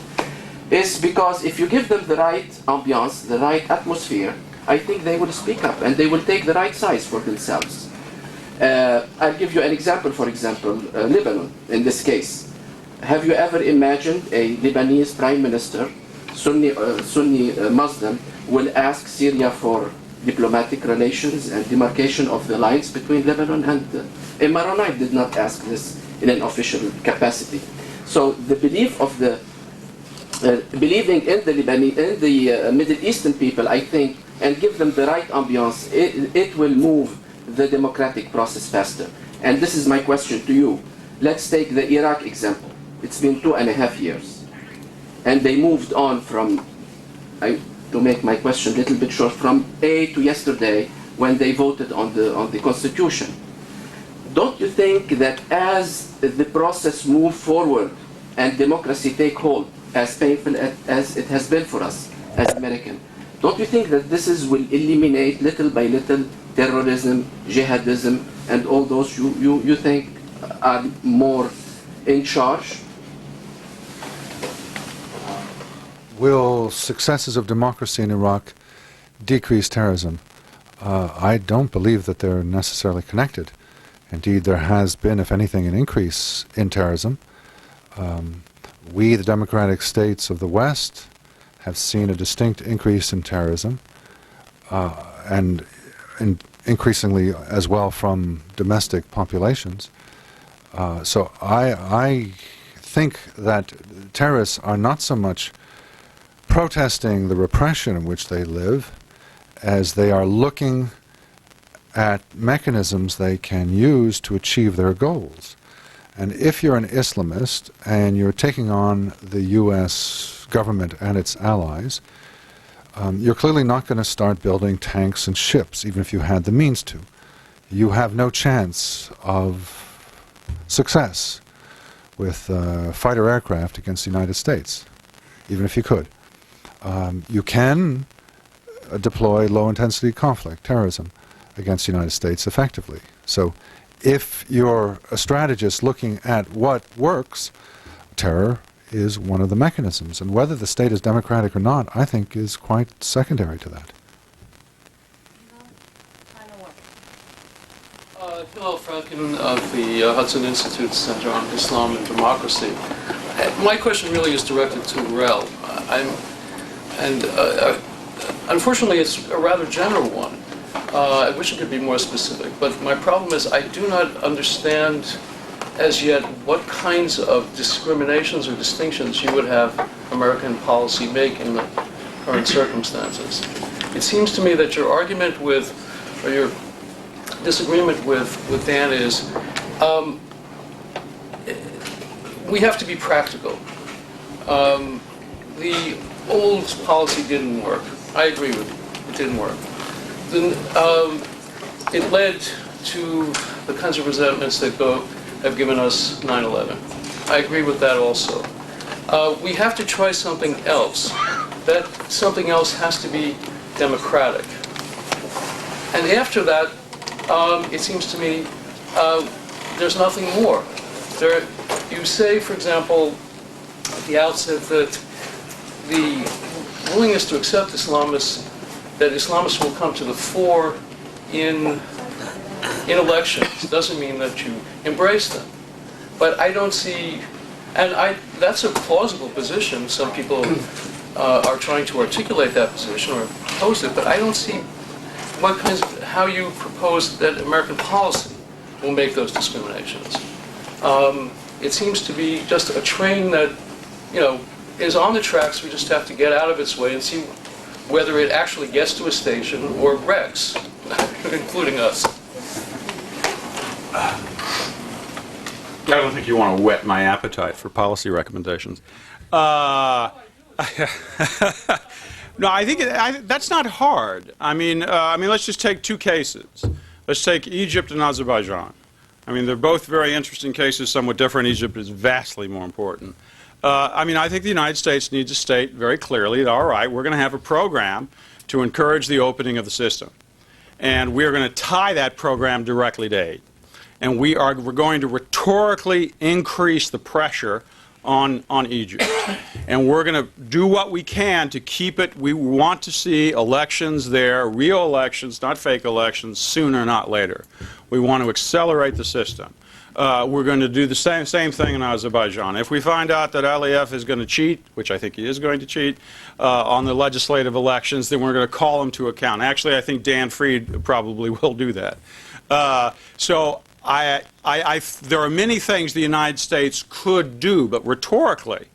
is because if you give them the right ambiance, the right atmosphere, I think they will speak up and they will take the right size for themselves. I'll give you an example, for example, Lebanon, in this case. Have you ever imagined a Lebanese prime minister, Sunni Muslim, will ask Syria for diplomatic relations and demarcation of the lines between Lebanon and a Maronite did not ask this in an official capacity. So the belief of the believing in the Lebanese, in the Middle Eastern people, I think, and give them the right ambiance, it will move the democratic process faster. And this is my question to you. Let's take the Iraq example. It's been 2.5 years. And they moved on from, to make my question a little bit short, from A to yesterday when they voted on the Constitution. Don't you think that as the process moves forward and democracy take hold, as painful as it has been for us as Americans, don't you think that this will eliminate little by little terrorism, jihadism, and all those you think are more in charge? Will successes of democracy in Iraq decrease terrorism? I don't believe that they're necessarily connected. Indeed, there has been, if anything, an increase in terrorism. We, the democratic states of the West, have seen a distinct increase in terrorism, and increasingly as well from domestic populations. So I think that terrorists are not so much protesting the repression in which they live as they are looking at mechanisms they can use to achieve their goals. And if you're an Islamist and you're taking on the U.S. government and its allies, you're clearly not going to start building tanks and ships, even if you had the means to. You have no chance of success with fighter aircraft against the United States, even if you could. You can deploy low-intensity conflict, terrorism, against the United States effectively. So if you're a strategist looking at what works, terror is one of the mechanisms. And whether the state is democratic or not, I think, is quite secondary to that. Hillel Franken of the Hudson Institute Center on Islam and Democracy. My question really is directed to Reuel. Unfortunately, it's a rather general one. I wish it could be more specific, but my problem is I do not understand as yet what kinds of discriminations or distinctions you would have American policy make in the current circumstances. It seems to me that your argument with or your disagreement with Dan is we have to be practical. The old policy didn't work. I agree with you. It didn't work. Then it led to the kinds of resentments that have given us 9/11. I agree with that also. We have to try something else. That something else has to be democratic. And after that, it seems to me there's nothing more. You say, for example, at the outset that the willingness to accept Islamists, that Islamists will come to the fore in elections, doesn't mean that you embrace them. But I don't see, and that's a plausible position. Some people are trying to articulate that position or propose it, but I don't see how you propose that American policy will make those discriminations. It seems to be just a train that, is on the tracks. We just have to get out of its way and see whether it actually gets to a station or wrecks, including us. I don't think you want to whet my appetite for policy recommendations. No, I think that's not hard. I mean, let's just take two cases. Let's take Egypt and Azerbaijan. I mean, they're both very interesting cases, somewhat different. Egypt is vastly more important. I think the United States needs to state very clearly that, all right, we're going to have a program to encourage the opening of the system. And we're going to tie that program directly to aid. And we're going to rhetorically increase the pressure on Egypt. And we're going to do what we can to keep it. We want to see elections there, real elections, not fake elections, sooner, not later. We want to accelerate the system. We're going to do the same thing in Azerbaijan. If we find out that Aliyev is going to cheat, which I think he is going to cheat, on the legislative elections, then we're going to call him to account. Actually, I think Dan Fried probably will do that. There are many things the United States could do, but rhetorically,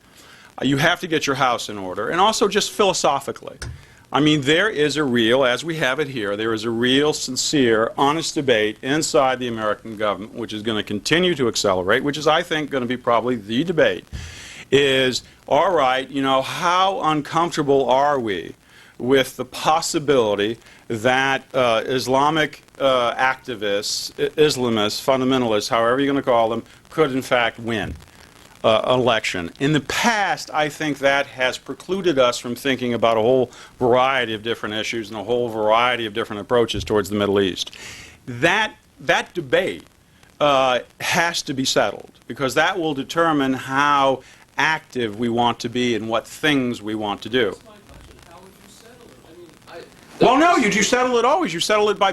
you have to get your house in order, and also just philosophically. I mean, there is a real, as we have it here, there is a real, sincere, honest debate inside the American government, which is going to continue to accelerate, which is, I think, going to be probably the debate, is, all right, how uncomfortable are we with the possibility that Islamic activists, Islamists, fundamentalists, however you're going to call them, could in fact win an election. In the past, I think that has precluded us from thinking about a whole variety of different issues and a whole variety of different approaches towards the Middle East. That debate has to be settled, because that will determine how active we want to be and what things we want to do. Well, no, you settle it always. You settle it by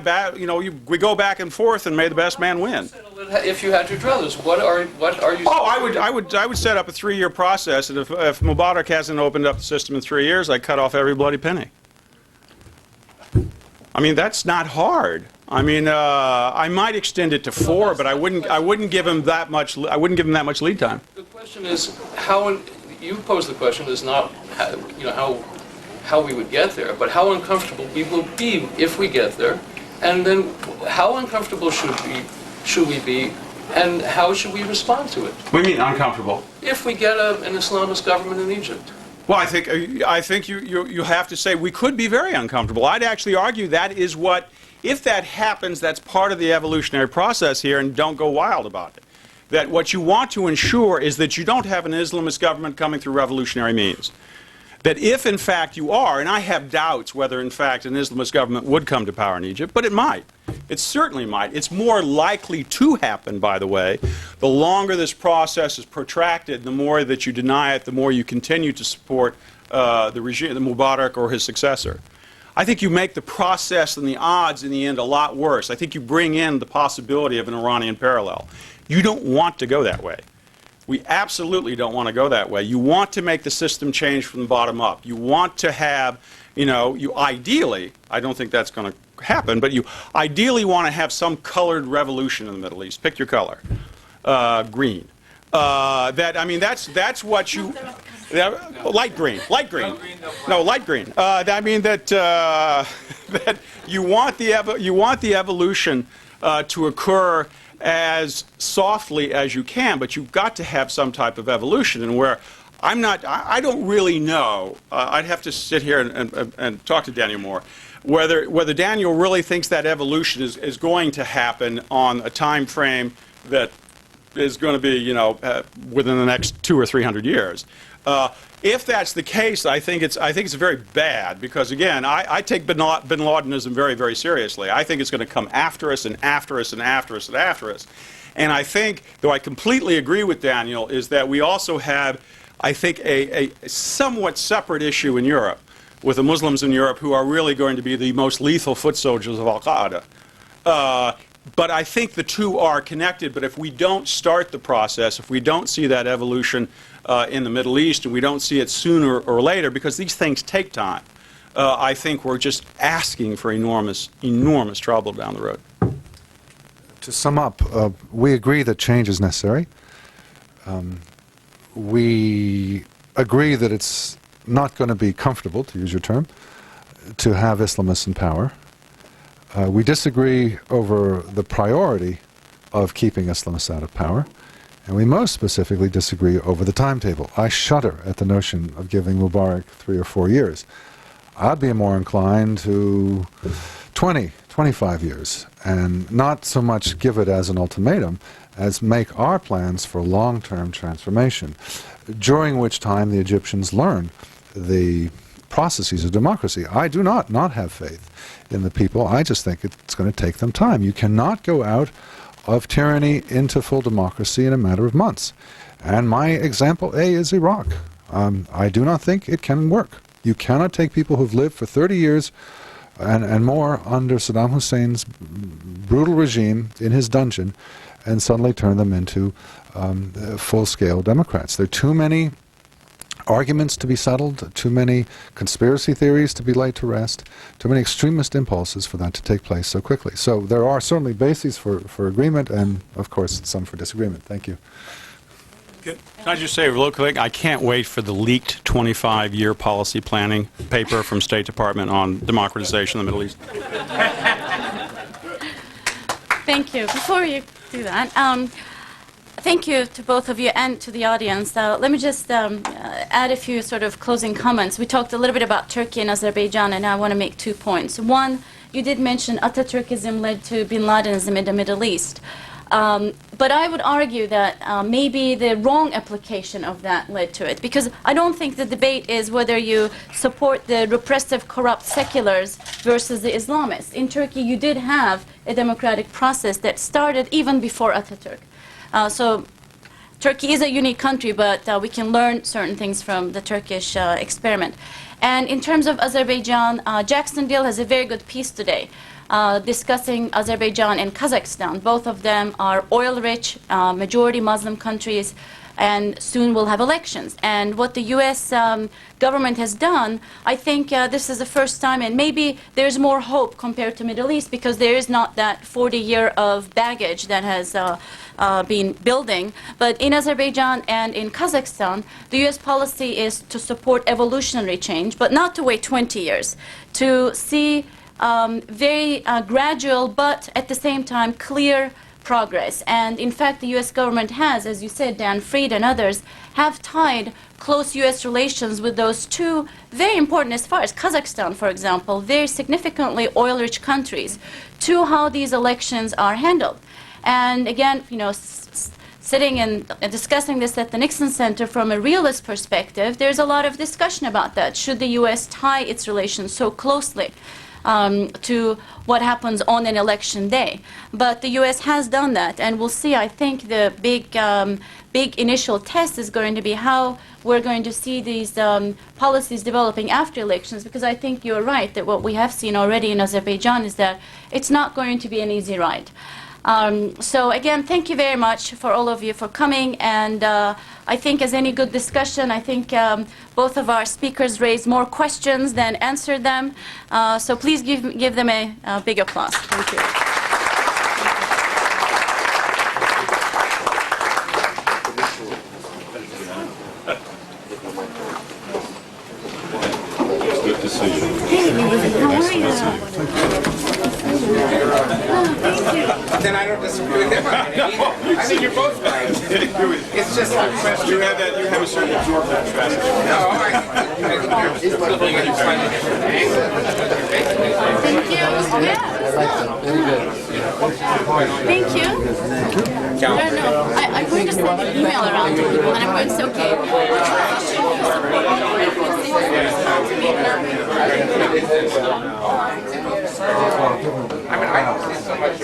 we go back and forth, and may the best man win. If you had your druthers, what are you? Oh, I would set up a 3-year process, and if Mubarak hasn't opened up the system in 3 years, I'd cut off every bloody penny. I mean, that's not hard. I mean, I might extend it to 4, but I wouldn't give him that much. I wouldn't give him that much lead time. The question is how. You pose the question is not how we would get there, but how uncomfortable we will be if we get there, and then how uncomfortable should we be, and how should we respond to it? What do you mean uncomfortable? If we get an Islamist government in Egypt. Well, I think you have to say we could be very uncomfortable. I'd actually argue that is what, if that happens, that's part of the evolutionary process here, and don't go wild about it. That what you want to ensure is that you don't have an Islamist government coming through revolutionary means. That if, in fact, you are, and I have doubts whether, in fact, an Islamist government would come to power in Egypt, but it might. It certainly might. It's more likely to happen, by the way. The longer this process is protracted, the more that you deny it, the more you continue to support the regime, the Mubarak or his successor. I think you make the process and the odds in the end a lot worse. I think you bring in the possibility of an Iranian parallel. You don't want to go that way. We absolutely don't want to go that way. You want to make the system change from the bottom up. You want to have, you ideally, I don't think that's going to happen, but you ideally want to have some colored revolution in the Middle East. Pick your color. Green. That's what you... light green. No, light green. that you want the evolution to occur as softly as you can, but you've got to have some type of evolution. And where I don't really know. I'd have to sit here and talk to Daniel more. Whether Daniel really thinks that evolution is going to happen on a time frame that is going to be, within the next 200 or 300 years. If that's the case, I think it's very bad, because again, I take bin Ladenism very, very seriously. I think it's going to come after us and after us and after us and after us. And I think, though I completely agree with Daniel, is that we also have, I think, a somewhat separate issue in Europe, with the Muslims in Europe who are really going to be the most lethal foot soldiers of Al-Qaeda. But I think the two are connected. But if we don't start the process, if we don't see that evolution in the Middle East, and we don't see it sooner or later, because these things take time, I think we're just asking for enormous, enormous trouble down the road. To sum up, we agree that change is necessary. We agree that it's not going to be comfortable, to use your term, to have Islamists in power. We disagree over the priority of keeping Islamists out of power, and we most specifically disagree over the timetable. I shudder at the notion of giving Mubarak 3 or 4 years. I'd be more inclined to 20, 25 years, and not so much give it as an ultimatum as make our plans for long-term transformation, during which time the Egyptians learn the processes of democracy. I do not have faith in the people. I just think it's going to take them time. You cannot go out of tyranny into full democracy in a matter of months. And my example A is Iraq. I do not think it can work. You cannot take people who've lived for 30 years and more under Saddam Hussein's brutal regime in his dungeon and suddenly turn them into full-scale Democrats. There are too many arguments to be settled, too many conspiracy theories to be laid to rest, too many extremist impulses for that to take place so quickly. So there are certainly bases for agreement and, of course, some for disagreement. Thank you. Can I just say real quick, I can't wait for the leaked 25-year policy planning paper from State Department on democratization in the Middle East. Thank you. Before you do that, thank you to both of you and to the audience. Let me just add a few sort of closing comments. We talked a little bit about Turkey and Azerbaijan, and I want to make 2 points. One, you did mention Ataturkism led to bin Ladenism in the Middle East. But I would argue that maybe the wrong application of that led to it, because I don't think the debate is whether you support the repressive, corrupt seculars versus the Islamists. In Turkey, you did have a democratic process that started even before Ataturk. So Turkey is a unique country, but we can learn certain things from the Turkish experiment. And in terms of Azerbaijan, Jackson Dill has a very good piece today discussing Azerbaijan and Kazakhstan. Both of them are oil-rich, majority Muslim countries, and soon we'll have elections. And what the U.S. government has done, I think this is the first time, and maybe there's more hope compared to Middle East, because there is not that 40-year of baggage that has been building. But in Azerbaijan and in Kazakhstan, the U.S. policy is to support evolutionary change, but not to wait 20 years, to see very gradual, but at the same time clear progress. And in fact, the U.S. government has, as you said, Dan Fried and others, have tied close U.S. relations with those two very important, as far as Kazakhstan, for example, very significantly oil-rich countries, to how these elections are handled. And again, sitting and discussing this at the Nixon Center from a realist perspective, there's a lot of discussion about that. Should the U.S. tie its relations so closely to what happens on an election day? But the U.S. has done that, and we'll see. I think the big initial test is going to be how we're going to see these policies developing after elections, because I think you're right that what we have seen already in Azerbaijan is that it's not going to be an easy ride. So again, thank you very much for all of you for coming, and I think as any good discussion, I think both of our speakers raised more questions than answered them, so please give them a big applause. Thank you. Good to see you. Hey, how are you? Then I don't disagree with him on it either. I think you're both right. It's just a question. You have a certain absorbent interest. No, I think you're looking at a slightly different angle. Thank you. Thank you. No, I'm going to send an email around to people, and I'm going to say, okay. I mean, I don't see so much.